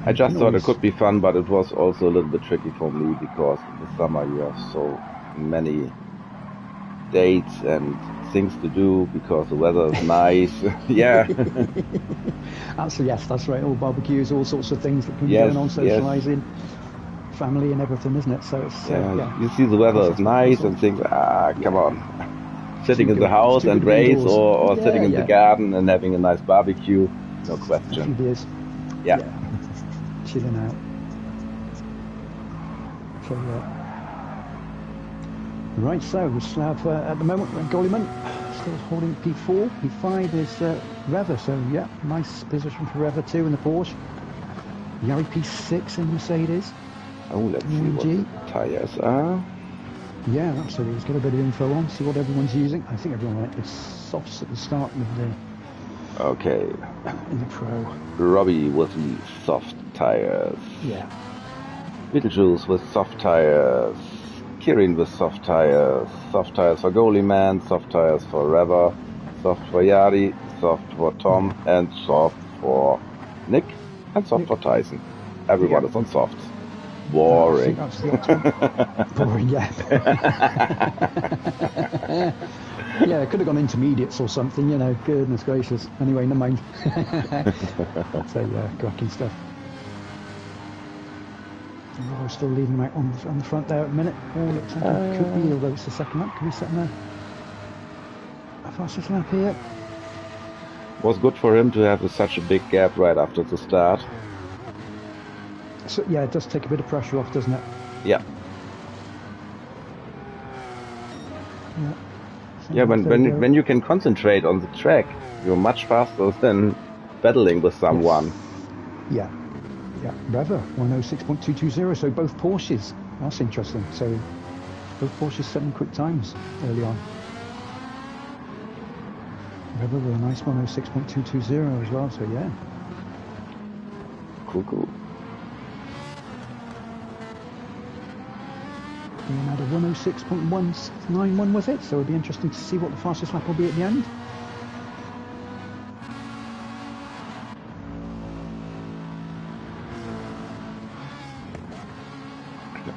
I just thought it could be fun, but it was also a little bit tricky for me because in the summer you have so many dates and things to do because the weather is nice. Yeah. Absolutely, yes, that's right. All barbecues, all sorts of things that can be going on, socialising, family and everything, isn't it? So it's you see the weather is nice and think, come on. Sitting in the house and race or sitting in the garden and having a nice barbecue, no question. A few beers. Yeah. Chilling out. So, right, so we still have, at the moment, Golliman still holding P4. P5 is Reva, so yeah, nice position for Reva too in the Porsche. Yari P6 in the Mercedes. Oh, let's see what the tyres are. Yeah, absolutely. Let's get a bit of info on, see what everyone's using. I think everyone went with softs at the start of the... Okay. In the Pro. Robbie with the soft tyres. Yeah. Beetlejuice with soft tyres. Kirin with soft tyres for Goalie Man, soft tyres for Reva, soft for Yari, soft for Tom, and soft for Nick, and soft for Tyson. Everyone is on softs. Boring. That's the boring, yeah. Yeah, it could have gone intermediates or something, you know, goodness gracious. Anyway, never mind. So, cracking stuff. We're still leading them out on the front there at the minute. Oh, looks like it could be, although it's the second lap. Could be setting a fastest lap here. Was good for him to have such a big gap right after the start. So, yeah, it does take a bit of pressure off, doesn't it? Yeah. Yeah, when you can concentrate on the track, you're much faster than battling with someone. Yes. Yeah, Reva 106.220. So both Porsches. That's interesting. So both Porsches setting quick times early on. Reva with a nice 106.220 as well. So yeah. Cool. And had a 106.191 with it. So it'll be interesting to see what the fastest lap will be at the end.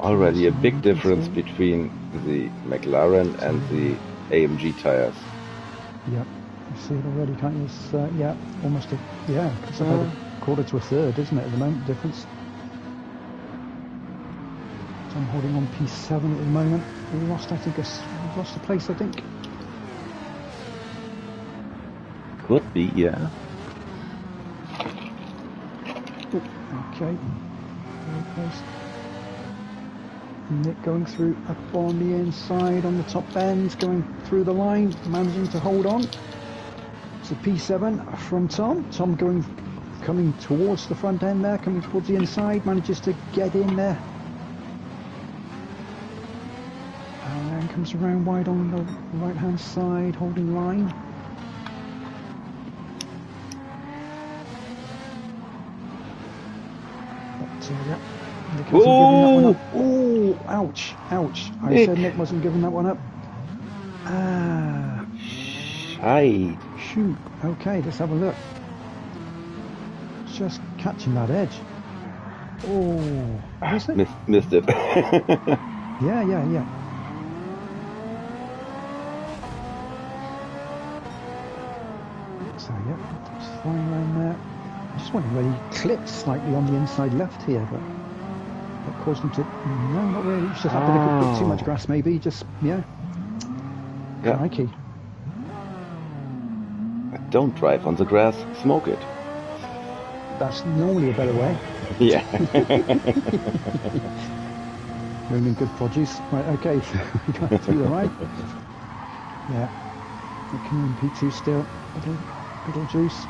Already a big difference between the McLaren and the AMG tires. Yep, you see it already, can't you? It's, almost it's about a quarter to a third, isn't it, at the moment, difference. So I'm holding on P7 at the moment. We lost a place, I think. Could be, yeah. Okay. Very close. Nick going through up on the inside on the top bend, going through the line, managing to hold on. It's a P7 from Tom. Tom coming towards the front end there, coming towards the inside, manages to get in there. And then comes around wide on the right hand side, holding line. But, yeah. Nick hasn't given that one up. Oh, ouch, ouch. I said Nick wasn't giving that one up. Ah. Shoot. Okay, let's have a look. Just catching that edge. Oh, was it? Missed it. Yeah. So, yeah, just flying around there. I'm just wondering whether he clipped slightly on the inside left here, but that caused him to... No, not really. It's just happened a bit too much grass, maybe. Just, yeah. Crikey. Don't drive on the grass, smoke it. That's normally a better way. Yeah. Ruining good produce. Right, okay, so we got to the right. Yeah. Kieran in P2 still. Little juice.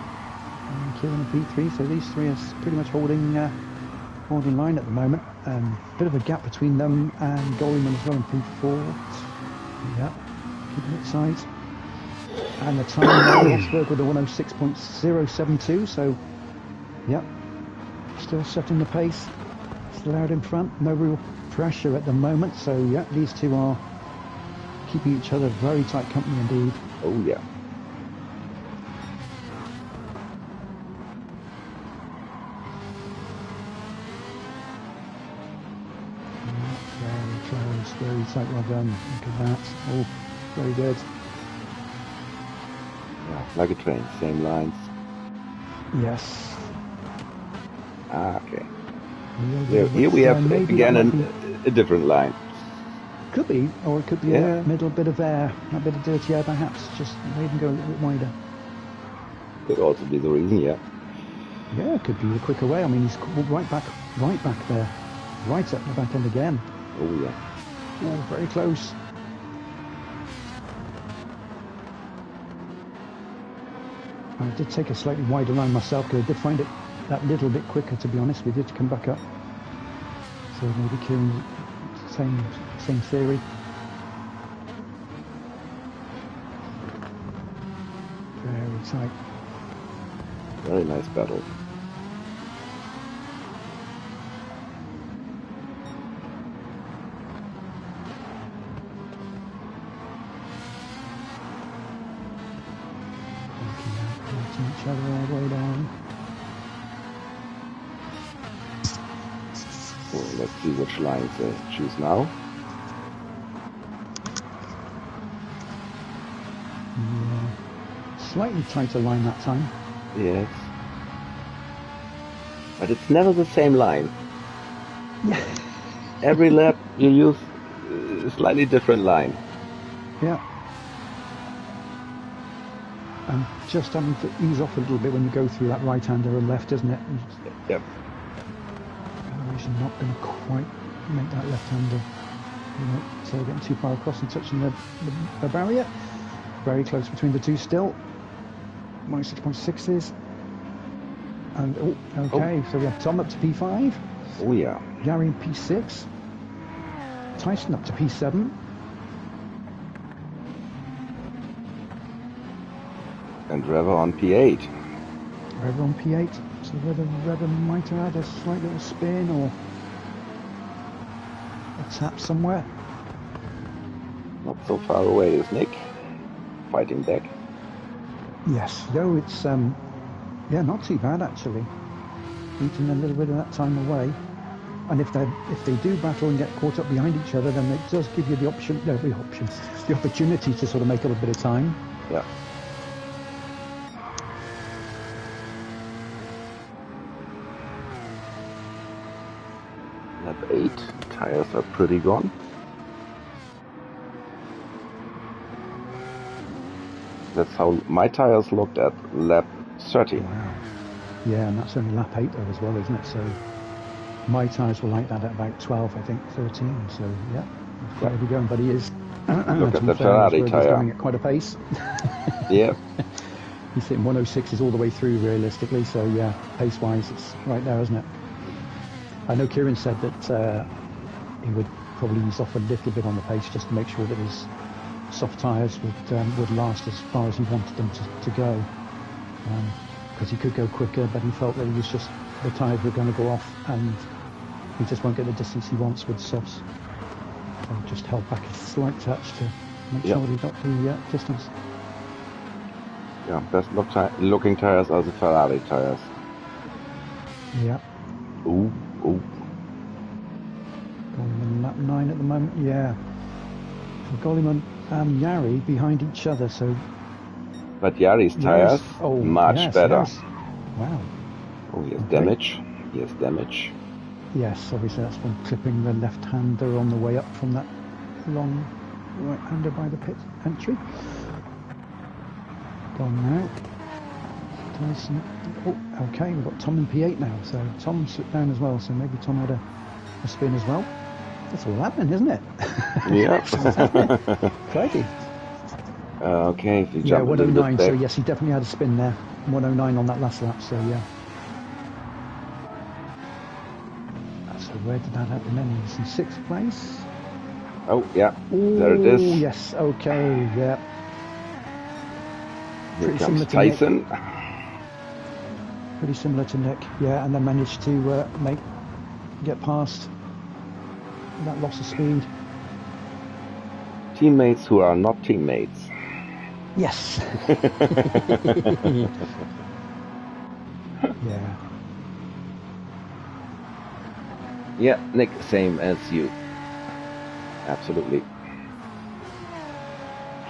And Kieran in P3, so these three are pretty much holding line at the moment. Bit of a gap between them and Goldman as well in P4. Yeah, keeping it tight. And the time now, Rosberg with a 106.072, so, yeah, still setting the pace, still out in front, no real pressure at the moment, so, yeah, these two are keeping each other very tight company indeed. Oh, yeah. Very close, very tight, well done, look at that, oh, very good. Like a train, same lines. Yes. Okay. Here we have again a different line. Could be, or it could be a middle bit of air, a bit of dirty air perhaps, just made him go a little bit wider. Could also be the reason, yeah. Yeah, it could be a quicker way. I mean, he's right back there, right at the back end again. Oh yeah. Oh, very close. I did take a slightly wider line myself because I did find it that little bit quicker, to be honest. We did come back up. So maybe Kieran, same theory. Very tight. Very nice battle. Each other all the way down. Well, let's see which lines they choose now. Yeah. Slightly tighter line that time. Yes. But it's never the same line. Yeah. Every lap you use a slightly different line. Yeah. And just having to ease off a little bit when you go through that right-hander and left, isn't it? Yep. Otherwise you're not going to quite make that left-hander, so getting too far across and touching the barrier. Very close between the two still. Minus 6.6s. And, so we have Tom up to P5. Oh, yeah. Gary in P6. Tyson up to P7. And Reva on P8. Reva on P8. So whether Reva might have had a slight little spin or a tap somewhere. Not so far away is Nick. Fighting back. Yes, no, it's not too bad actually. Eating a little bit of that time away. And if they do battle and get caught up behind each other, then it does give you the opportunity to sort of make up a bit of time. Yeah. Lap 8, tires are pretty gone. That's how my tires looked at lap 30. Wow. Yeah, and that's only lap 8 though as well, isn't it? So My tyres were like that at about 12, I think, 13. So yeah, he's quite heavy going, but he is. Look at the Ferrari he's tire. going at quite a pace. Yeah. He's hitting 106s all the way through, realistically. So yeah, pace-wise, it's right there, isn't it? I know Kieran said that he would probably ease off a little bit on the pace just to make sure that his soft tyres would last as far as he wanted them to go. Because he could go quicker, but he felt that he was just, the tyres were going to go off and he just won't get the distance he wants with softs. So he just held back a slight touch to make sure that he got the distance. Yeah, best looking tyres are the Ferrari tyres. Yeah. Ooh. Golliman lap 9 at the moment, yeah. So Golliman and Yari behind each other, so... But Yari's tyres, much better. Yes. Wow. Oh, he has damage. He has damage. Yes, obviously that's from clipping the left-hander on the way up from that long right-hander by the pit entry. Gone now. Tyson. Oh, okay, we've got Tom in P8 now, so Tom slipped down as well, so maybe Tom had a spin as well. That's all happening, isn't it? Yeah. Crikey. Okay, if you yeah, jump 109, so yes, he definitely had a spin there. 109 on that last lap, so yeah. So where did that happen then? He was in 6th place. Oh, yeah, there it is. Oh, yes, okay, yeah. Here comes Tyson. Nick. Pretty similar to Nick, yeah, and then managed to get past that loss of speed. Teammates who are not teammates. Yes. Yeah. Yeah, Nick, same as you. Absolutely.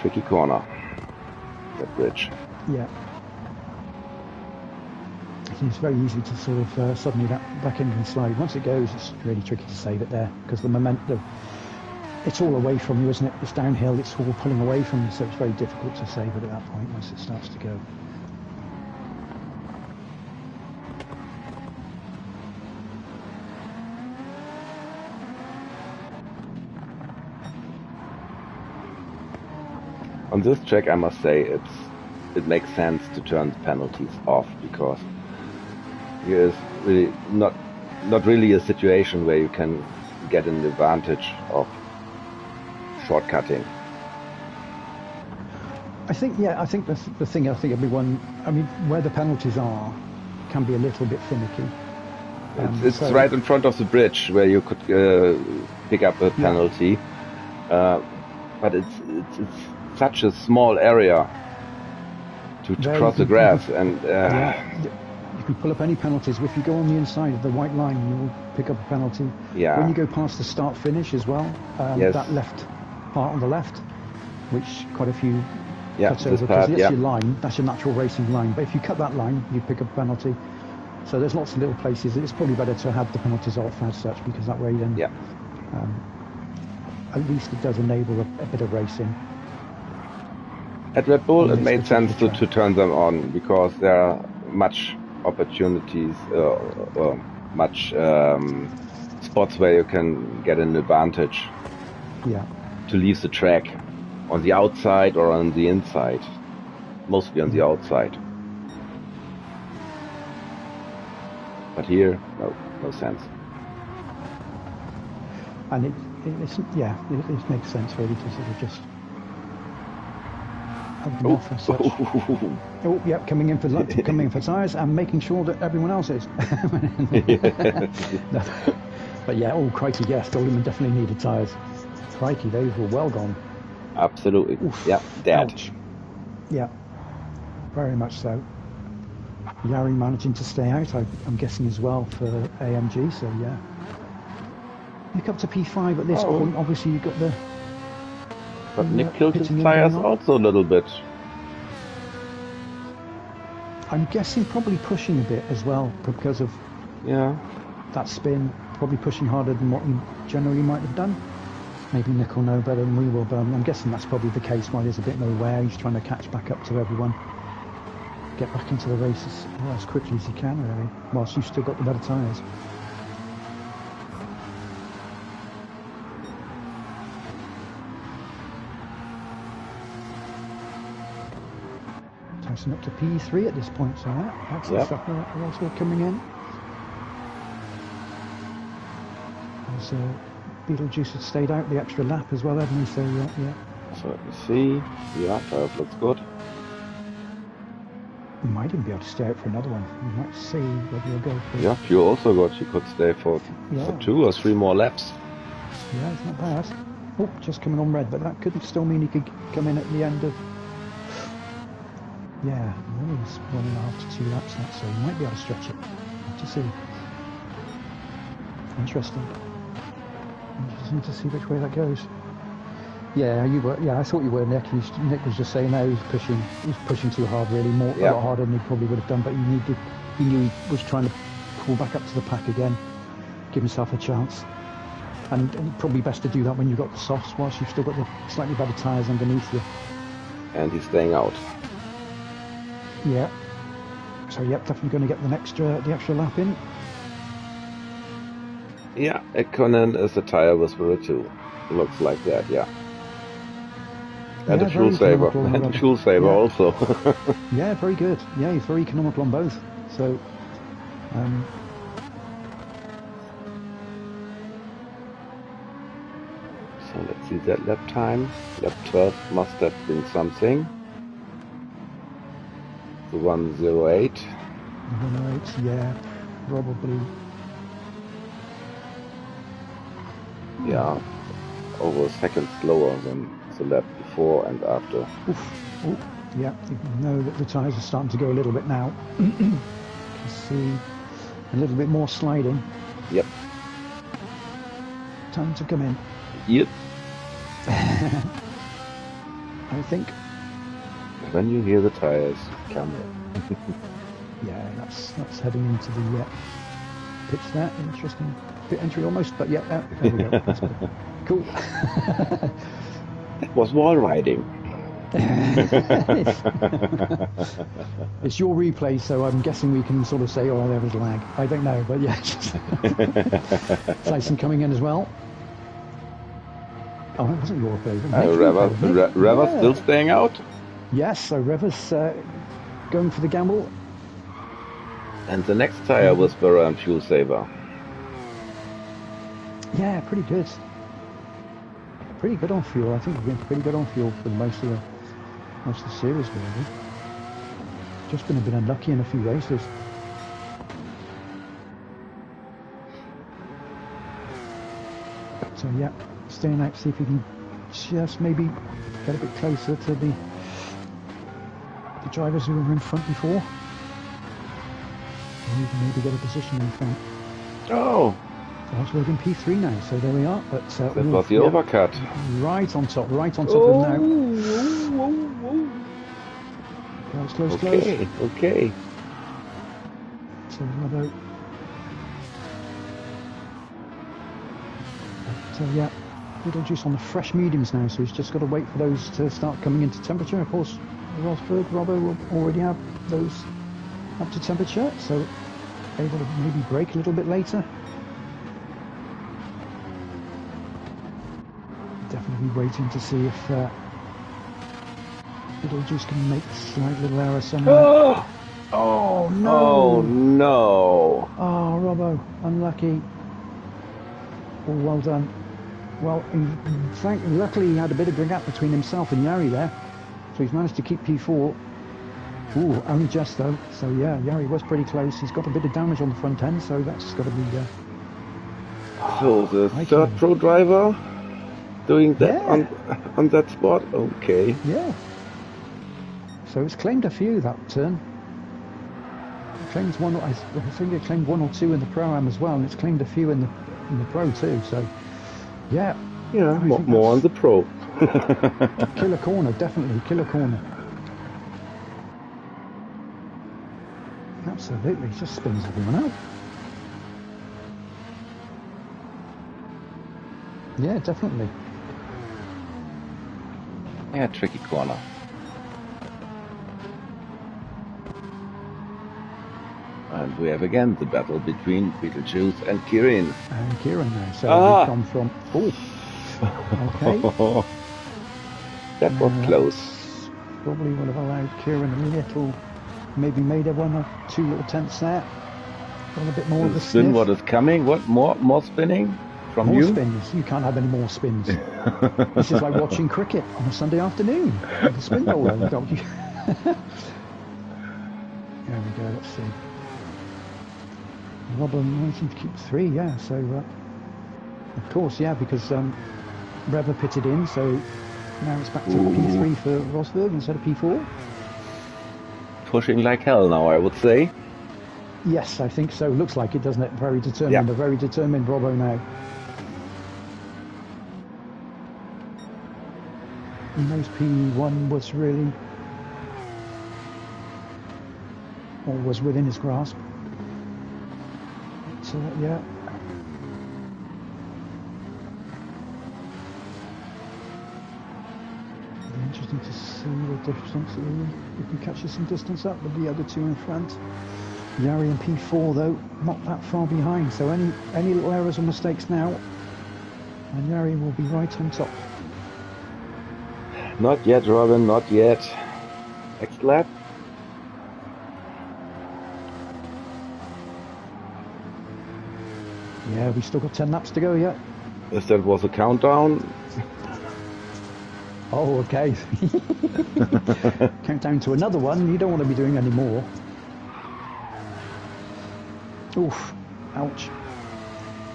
Tricky corner. That bridge. Yeah. It's very easy to sort of suddenly that back end can slide. Once it goes, it's really tricky to save it there because the momentum, it's all away from you, isn't it? It's downhill, it's all pulling away from you, so it's very difficult to save it at that point once it starts to go. On this track, I must say it makes sense to turn the penalties off because here is really not really a situation where you can get an advantage of shortcutting. I think that's the thing. I think everyone, I mean, where the penalties are can be a little bit finicky. It's so right in front of the bridge where you could pick up a penalty, but it's such a small area to cross the grass, and you can pull up any penalties. If you go on the inside of the white line, you will pick up a penalty. Yeah. When you go past the start finish as well, that left part on the left, which quite a few cuts over because that's your line, that's your natural racing line. But if you cut that line, you pick up a penalty. So there's lots of little places. It's probably better to have the penalties off as such because that way then, at least it does enable a bit of racing. At Red Bull, it made sense to turn them on because there are much opportunities, much spots where you can get an advantage. Yeah. To leave the track on the outside or on the inside, mostly on the outside. But here, no sense. And it makes sense really to sort of just have them off as such. Oh, yeah, coming in for tyres and making sure that everyone else is. No. But yeah, oh crikey, yes, Goldiman definitely needed tyres. Crikey, those were well gone. Absolutely. Oof. Yeah, dead. Ouch. Yeah, very much so. Yari managing to stay out, I'm guessing as well for AMG, so yeah. Look up to P5 at this point, obviously you've got the... But Nick killed his tyres also a little bit. I'm guessing probably pushing a bit as well because of that spin, probably pushing harder than what he generally might have done. Maybe Nick will know better than we will, but I'm guessing that's probably the case why there's a bit more wear. He's trying to catch back up to everyone. Get back into the races as quickly as he can, really, whilst you've still got the better tyres. bouncing up to P3 at this point, so that's the stuff that are also coming in. As Beetlejuice had stayed out the extra lap as well, hadn't he? So yeah. So let me see. Yeah, that looks good. You might even be able to stay out for another one. You might see whether you'll go for. Yeah, you also got. You could stay for 2 or 3 more laps. Yeah, it's not bad. Oh, just coming on red, but that could still mean he could come in at the end of. Yeah, only 1.5 to 2 laps now, so you might be able to stretch it. Have to see. Interesting to see which way that goes. Yeah, you were. Yeah, I thought you were, Nick. Nick was just saying that he was pushing too hard, really, a lot harder than he probably would have done. But he knew he was trying to pull back up to the pack again, give himself a chance. And probably best to do that when you've got the softs, whilst you've still got the slightly better tyres underneath you. And he's staying out. Yeah. So definitely going to get the extra lap in. Yeah, Ekkonen is the tyre whisperer too. Looks like that, yeah. And a fuel saver. And a fuel saver also. Yeah, very good. Yeah, he's very economical on both. So, so let's see that lap time. Lap 12 must have been something. The 1:08. 1:08, yeah, probably. Yeah, over a second slower than the lap before and after. Oof. Oh, yeah, you know that the tyres are starting to go a little bit now. You can see a little bit more sliding. Yep. Time to come in. Yep. I think. When you hear the tyres come in. Yeah, that's heading into the pitch there. Interesting pit entry almost, but yeah, there we go. That's good. Cool. That was wall riding. It's your replay, so I'm guessing we can sort of say, oh, there was lag. I don't know, but yeah. Tyson coming in as well. Oh, it wasn't your replay. Reva's still staying out? Yes, so Reva's going for the gamble. And the next tyre whisperer and fuel saver. Yeah, pretty good. Pretty good on fuel. I think we've been pretty good on fuel for most of the series, really. Just been a bit unlucky in a few races. So yeah, staying out, see if we can just maybe get a bit closer to the drivers who were in front before. Or even maybe get a position in front. Oh! So we're in P3 now, so there we are. But that was the overcut. Right on top of them now. Close. Okay. So Robo. So yeah, Beetlejuice on the fresh mediums now, so he's just got to wait for those to start coming into temperature. Of course, Rosberg, Robbo will already have those up to temperature, so able to maybe brake a little bit later. Definitely waiting to see if Beetlejuice can make a slight little error somewhere. Oh no! Oh no! Oh, Robbo, unlucky. Oh, well done. Well, luckily he had a bit of a gap between himself and Yari there, so he's managed to keep P4. Ooh, only just though. So yeah, Yari was pretty close. He's got a bit of damage on the front end, so that's got to be. So the third pro driver doing that on that spot. Okay. Yeah. So it's claimed a few that turn. It claims one. I think it claimed 1 or 2 in the pro-am as well, and it's claimed a few in the pro too. So yeah. Yeah, more on the pro. Killer corner, definitely killer corner. Absolutely, just spins everyone out. Yeah, definitely. Yeah, tricky corner. And we have again the battle between Beetlejuice and Kieran. And Kieran now, so we come from... Oh, okay. That was close. probably would have allowed Kieran a little, maybe made one or two little tenths there. Got a bit more of a spin. sniff. What is coming? What more spinning from more you? Spins. You can't have any more spins. This is like watching cricket on a Sunday afternoon with a spin bowler. There we go. Let's see. Robin wanting to keep 3, yeah. So, of course, yeah, because Reva pitted in, so now it's back to P3 for Rosberg instead of P4. Pushing like hell now, I would say. Yes, I think so. Looks like it, doesn't it? Very determined. A very determined Robbo now. He knows P1 was really, or was within his grasp. So, yeah. It'll be interesting to see the distance. If he catches some distance up with the other 2 in front. Yari and P4 though, not that far behind. So any little errors or mistakes now, and Yari will be right on top. Not yet, Robin, not yet. Next lap. Yeah, we still got 10 laps to go yet. If that was a countdown. Oh, okay. Countdown to another one. You don't want to be doing any more. Oof. Ouch.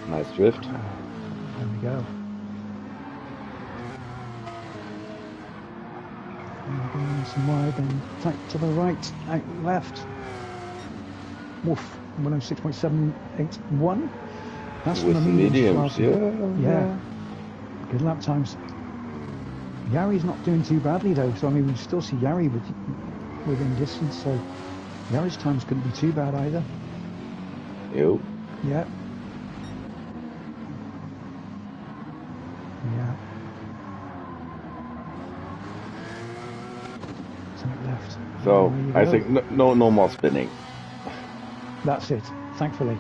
Nice drift. There we go. Some wide and tight to the right, out left. Woof, 106.781. That's with from the mediums, yeah. Good lap times. Yari's not doing too badly though, so I mean we still see Yari within distance, so Yari's times couldn't be too bad either. Yo. Yeah. Yeah. Left. So I think no more spinning. That's it, thankfully.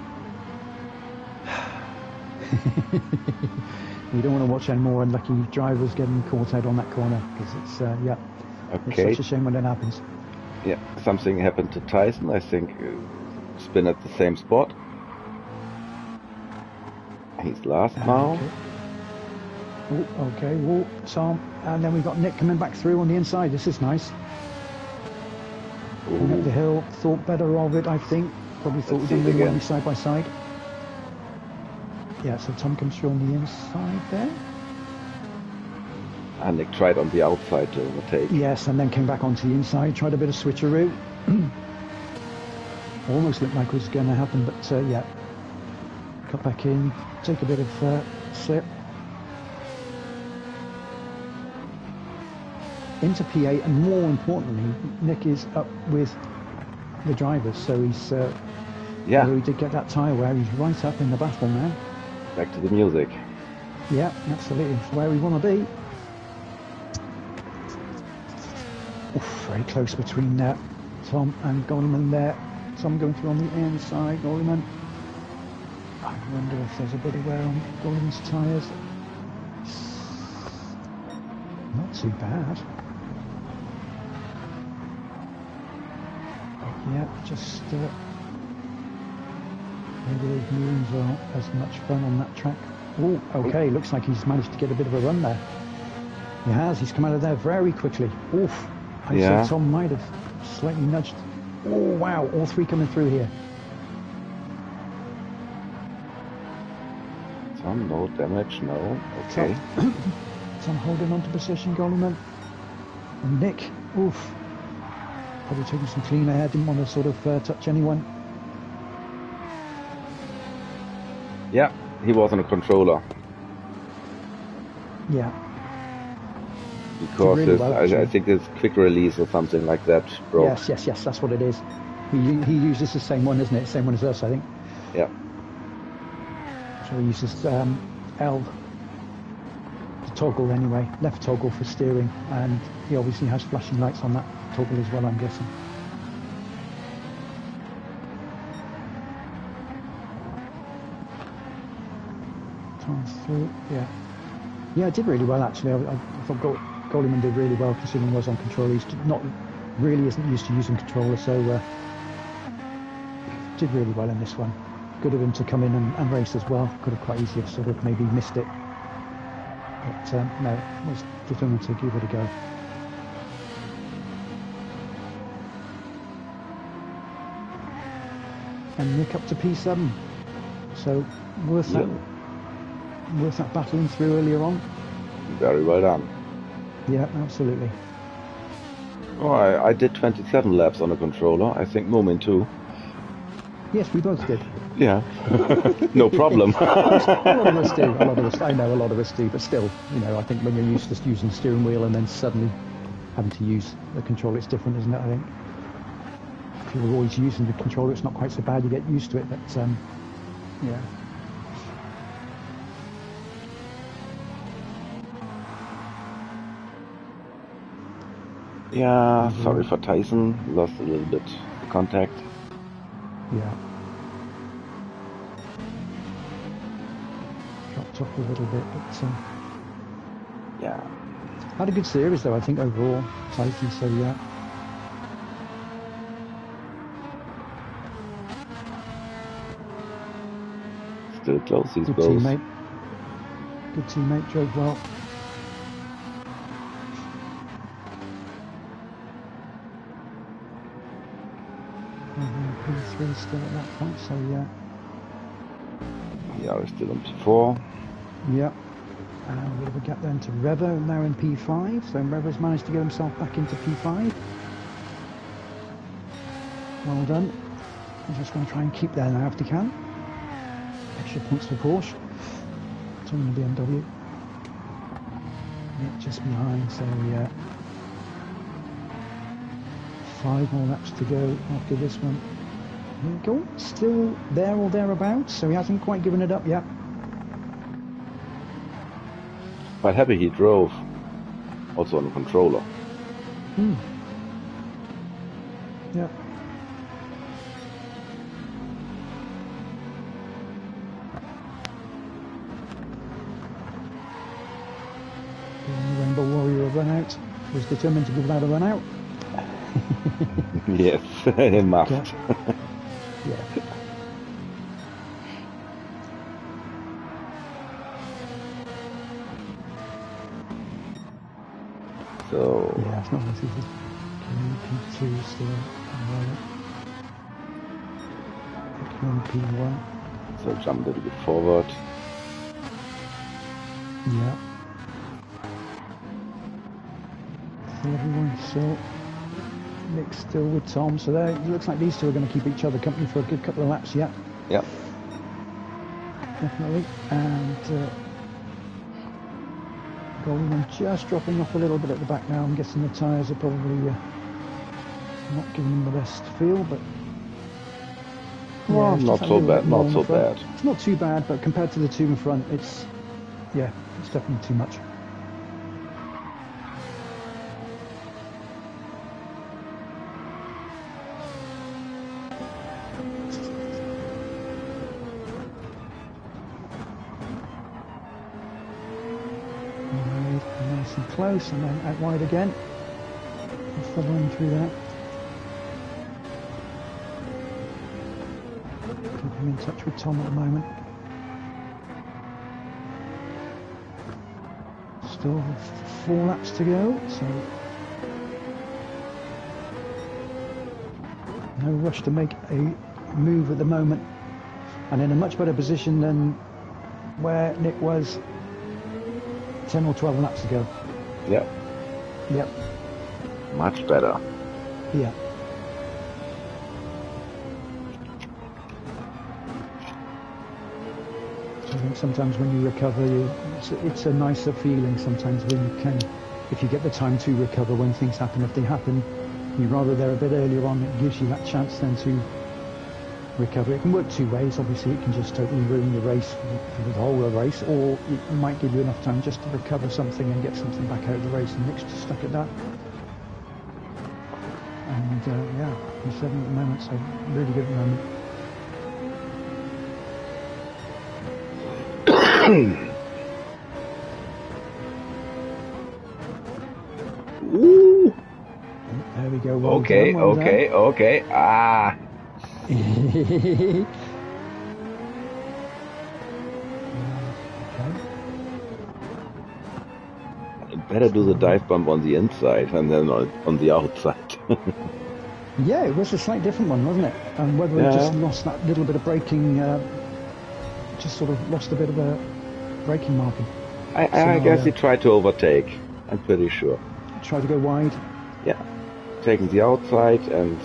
We don't want to watch any more unlucky drivers getting caught out on that corner because it's okay. It's such a shame when it happens. Yeah, something happened to Tyson. I think spin at the same spot. He's last now. Okay. Okay. Tom, and then we've got Nick coming back through on the inside. This is nice. Coming up the hill, thought better of it, I think. Probably thought we didn't want to be side by side. Yeah, so Tom comes through on the inside there. And Nick tried on the outside to overtake. Yes, and then came back onto the inside, tried a bit of switcheroo. Almost looked like it was going to happen, but yeah. Cut back in, take a bit of slip. Into P8, and more importantly, Nick is up with the drivers, so he's although he did get that tyre wear, he's right up in the battle now. Back to the music. Yeah, absolutely, it's where we want to be. Oof, very close between Tom and Golleman there. Tom going through on the inside, Golleman. I wonder if there's a bit of wear on Golleman's tyres. Not too bad. Yeah, just maybe those moons aren't as much fun on that track. Oh, okay, looks like he's managed to get a bit of a run there. He has, he's come out of there very quickly. Oof, I'd say Tom might have slightly nudged. Oh, wow, all 3 coming through here. Tom, no damage, no, okay. Tom holding on to position, Golleman. And Nick, oof. Probably taking some clean air, didn't want to sort of touch anyone. Yeah, he was on a controller. Yeah. Because really well, I think it's quick release or something like that broke. Yes, that's what it is. He uses the same one, isn't it? Same one as us, I think. Yeah. So he uses L to toggle anyway, left toggle for steering, and he obviously has flashing lights on that toggle as well, I'm guessing. Tom's through, yeah. Yeah, I did really well actually. I thought Goldman did really well considering he was on controller. He's isn't used to using controller, so did really well in this one. Good of him to come in and race as well. Could have quite easily have sort of maybe missed it. But no, was determined to give it a go. And Nick up to P7. So worth that battling through earlier on. Very well done. Yeah, absolutely. Oh, I did 27 laps on a controller. I think Moomin too. Yes, we both did. Yeah, no problem. A lot of us do. I know a lot of us do, but still, you know, I think when you're used to using the steering wheel and then suddenly having to use the controller, it's different, isn't it? I think if you're always using the controller, it's not quite so bad. You get used to it, but yeah. Yeah, sorry for Tyson. Lost a little bit the contact. Yeah. Dropped off a little bit, but yeah. Had a good series though, I think, overall, Tyson, so yeah. Still close, these Good both. teammate. Good teammate, drove well. P3 still at that point, so yeah. Yeah, we're still on P4. Yep. And a bit of a gap then to Revo, now in P5. So Revo's managed to get himself back into P5. Well done. He's just going to try and keep there now if he can. Extra points for Porsche. It's on the BMW. Yeah, just behind, so yeah. 5 more laps to go after this one. Here we go. Still there or thereabouts, so he hasn't quite given it up yet. Quite happy he drove. Also on the controller. Yeah. The Rainbow Warrior run out. Was determined to give that a run out. Yes, he must. Yeah. So yeah, it's not as easy. P2 still on P1. So jump a little bit forward. Yeah. So everyone's still Nick's still with Tom, so there it looks like these two are going to keep each other company for a good couple of laps yet. Yep. Definitely. And Goldman just dropping off a little bit at the back now. I'm guessing the tyres are probably not giving him the best feel, but well, yeah, not so bad. Not so bad. It's not too bad, but compared to the two in front, it's definitely too much. Nice and close, and then out wide again. Following through that. Keeping in touch with Tom at the moment. Still 4 laps to go, so no rush to make a move at the moment, and in a much better position than where Nick was 10 or 12 laps ago. Yep. Yep. Much better. Yeah. So I think sometimes when you recover, it's a nicer feeling sometimes when you can, if you get the time to recover when things happen. If they happen, you'd rather they're a bit earlier on, it gives you that chance then to recover. It can work 2 ways. Obviously, it can just totally ruin your race for the whole of the race, or it might give you enough time just to recover something and get something back out of the race, and Nick's just stuck at that. And yeah, he's 7 at the moment, so really good at the moment. Ooh. There we go. Well Okay, done, well okay, done. okay. Ah. Okay. Better do the dive bomb on the inside and then on the outside. Yeah, it was a slightly different one, wasn't it? And whether he just lost that little bit of braking, just sort of lost a bit of a braking marking. I guess he tried to overtake. I'm pretty sure. Try to go wide. Yeah. Taking the outside and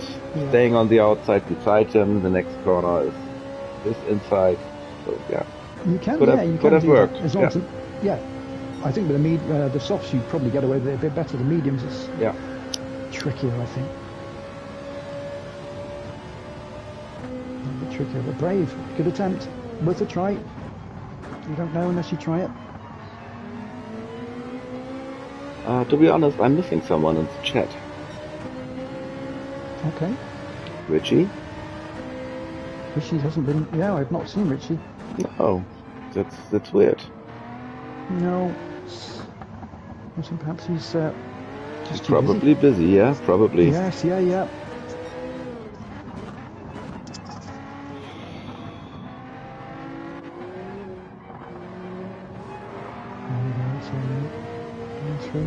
staying on the outside beside him. The next corner is his inside. So yeah. You can, could have worked. As long as I think with the softs you probably get away with it a bit better. The mediums is trickier, I think. A bit trickier, but brave. Good attempt. Worth a try. You don't know unless you try it. To be honest, I'm missing someone in the chat. Okay. Richie? Richie hasn't been... Yeah, I've not seen Richie. No, that's weird. No. I think perhaps he's just probably busy, yeah, probably. Yes, yeah.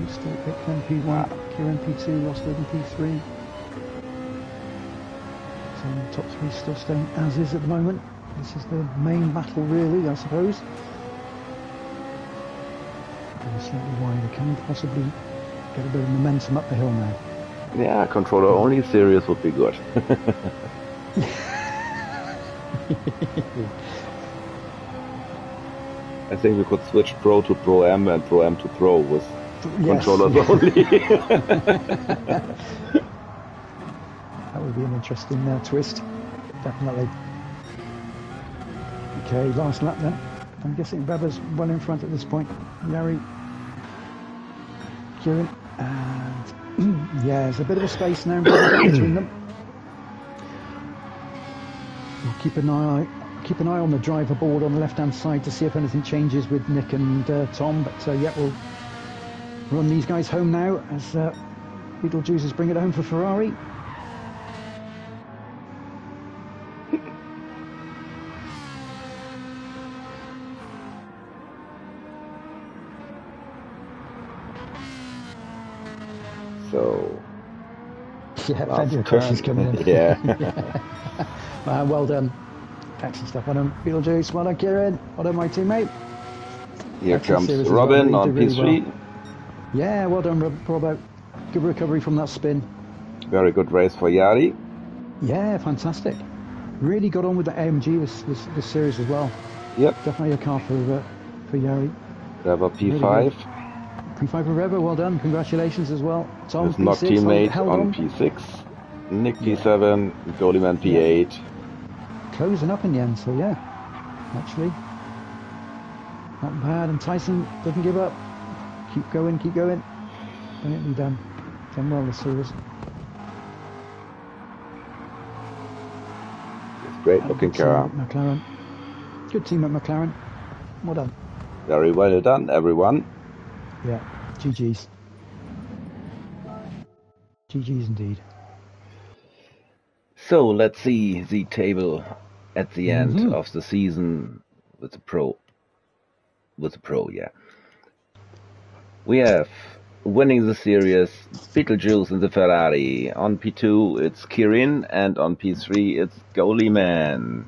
Still picked MP1, Kieran P2, lost in P3. So the top three still staying as is at the moment. This is the main battle really, I suppose. Slightly wider, can we possibly get a bit of momentum up the hill now? Yeah, controller only series would be good. I think we could switch Pro to Pro M and Pro M to Pro with controllers only. That would be an interesting twist, definitely. Okay, last lap then. I'm guessing Weber's well in front at this point. Yari, Kieran, and there's a bit of a space now between them. We'll keep an eye on the driver board on the left-hand side to see if anything changes with Nick and Tom. But we'll run these guys home now as Beetlejuice is bringing it home for Ferrari. So, plenty of crashes coming in. Well done. Excellent stuff. Well done, Beetlejuice. Well done, Kieran. Well done, my teammate. Here comes Robin on P3. Well. Yeah, well done, Robbo. Good recovery from that spin. Very good race for Yari. Yeah, fantastic. Really got on with the AMG this series as well. Yep. Definitely a car for Yari. Rever P5. P5 for Rever, well done. Congratulations as well. Tom, His knock teammate on P6. Nick P7, Goalyman P8. Closing up in the end, so actually not bad. And Tyson doesn't give up. Keep going. Brilliantly done. Done well this series. It's great looking car. McLaren. Good team at McLaren. Well done. Very well done, everyone. Yeah, GG's. GG's indeed. So let's see the table at the end of the season with the Pro. We have winning the series Beetlejuice in the Ferrari. On P2 it's Kieran and on P3 it's Goalyman.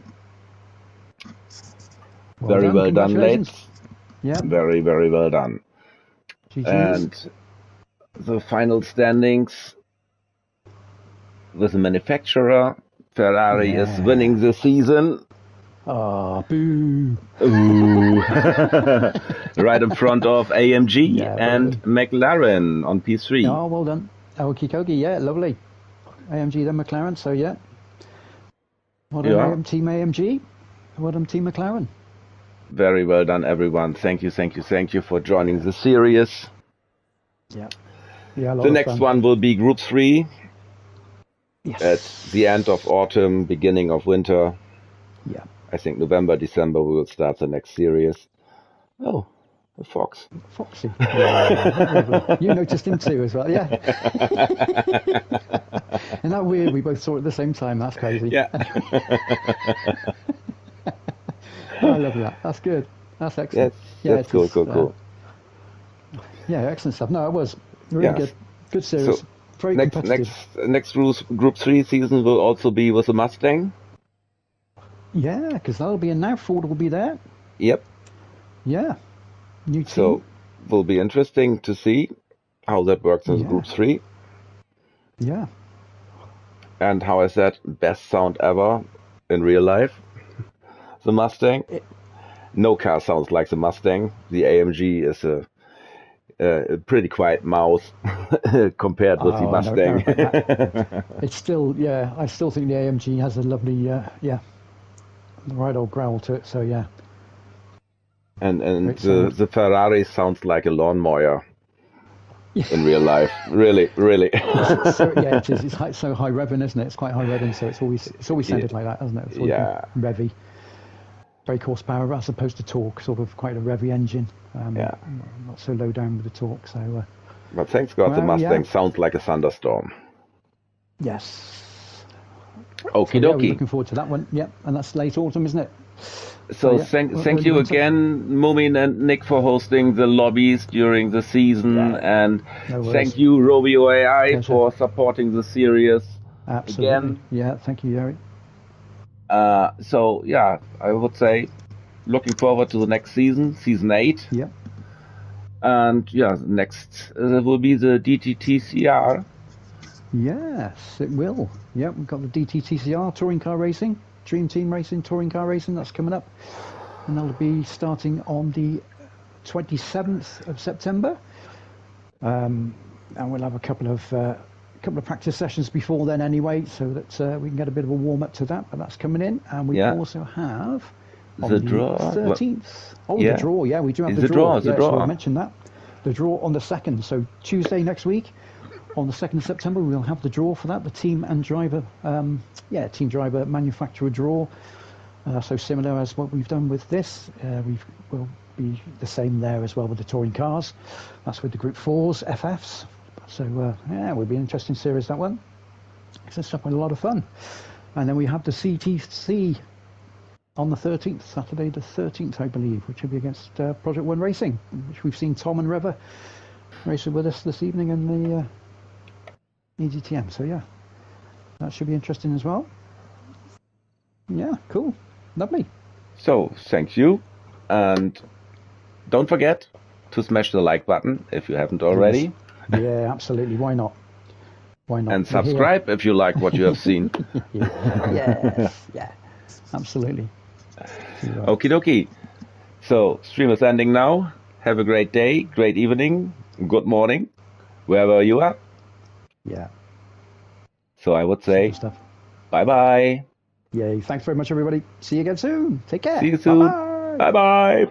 Very well done, lads. Yeah. Very, very well done. GG's. And the final standings with the manufacturer, Ferrari is winning the season. Ah, boo. Ooh. Right in front of AMG and McLaren on P3. Oh, well done. Okie dokie, lovely. AMG then McLaren, so Well done, Team AMG. Well done, Team McLaren. Very well done, everyone. Thank you for joining the series. Yeah, the next one will be Group 3. Yes. At the end of autumn, beginning of winter. Yeah. I think November, December, we will start the next series. Oh, Fox. Foxy. Yeah, very lovely. You noticed him too as well, yeah. Isn't that weird? We both saw it at the same time. That's crazy. Yeah. Oh, I love that. That's good. That's excellent. Yeah, That's it cool, is. cool, cool. Yeah, excellent stuff. No, it was really Yes. good. Good So series. Very next competitive. Group 3 season will also be with the Mustang. Yeah, because that'll be in now. Ford will be there. Yep. Yeah. New team. So will be interesting to see how that works in the Yeah. Group 3. Yeah. And how I said, best sound ever in real life, the Mustang. No car sounds like the Mustang. The AMG is a pretty quiet mouse compared with the No doubt Mustang. about that. It's still, yeah, I still think the AMG has a lovely, yeah, the right old growl to it. So, yeah. and Great sound. the Ferrari sounds like a lawnmower in real life. Really, really. So, yeah, it is. It's so high revving, isn't it? It's quite high revving, so it's always sounded like that, hasn't it? It's always been Yeah, revvy, brake horsepower as opposed to torque, sort of quite a revvy engine. yeah. Not so low down with the torque. So, But thanks God, the well, Mustang yeah, sounds like a thunderstorm. yes. So, Okie yeah, we're dokie. looking forward to that one. Yep, and that's late autumn, isn't it? So, So yeah, thank early you winter. again, Mumin and Nick, for hosting the lobbies during the season, Yeah, and no thank worries. you, ROBIO.AI, Pleasure. for supporting the series Absolutely. again. Yeah, thank you, Gary. So yeah, I would say looking forward to the next season, season 8, Yep. and yeah, next will be the DTTCR. Yes, it will. Yep, we've got the DTTCR touring car racing, Dream Team Racing touring car racing. That's coming up, and that'll be starting on the 27th of September. And we'll have a couple of practice sessions before then anyway, so that we can get a bit of a warm up to that. But that's coming in, and we Yeah, also have the on the draw. 13th. Oh, the Yeah, draw. Yeah, we do have it's the the draw. draw. The Yeah, so I draw. mentioned that. The draw on the 2nd. So Tuesday next week, on the 2nd of September, we'll have the draw for that. The team and driver, team driver manufacturer draw. So similar as what we've done with this, will be the same there as well with the touring cars. That's with the Group 4s, FFs. So yeah, it will be an interesting series, that one. It's stuff with a lot of fun. And then we have the CTC on the 13th, Saturday the 13th, I believe, which will be against Project One Racing, which we've seen Tom and Reva racing with us this evening in the eDTM. So yeah, that should be interesting as well. Yeah, cool. Lovely. So thank you, and don't forget to smash the like button if you haven't already. Please. Yeah, absolutely. Why not? Why not? And subscribe if you like what you have seen. Yes. Yeah. Absolutely. Okie dokie. So stream is ending now. Have a great day, great evening, good morning, wherever you are. Yeah. So I would say stuff. bye-bye. Yay. Thanks very much, everybody. See you again soon. Take care. See you soon. Bye-bye. Bye-bye.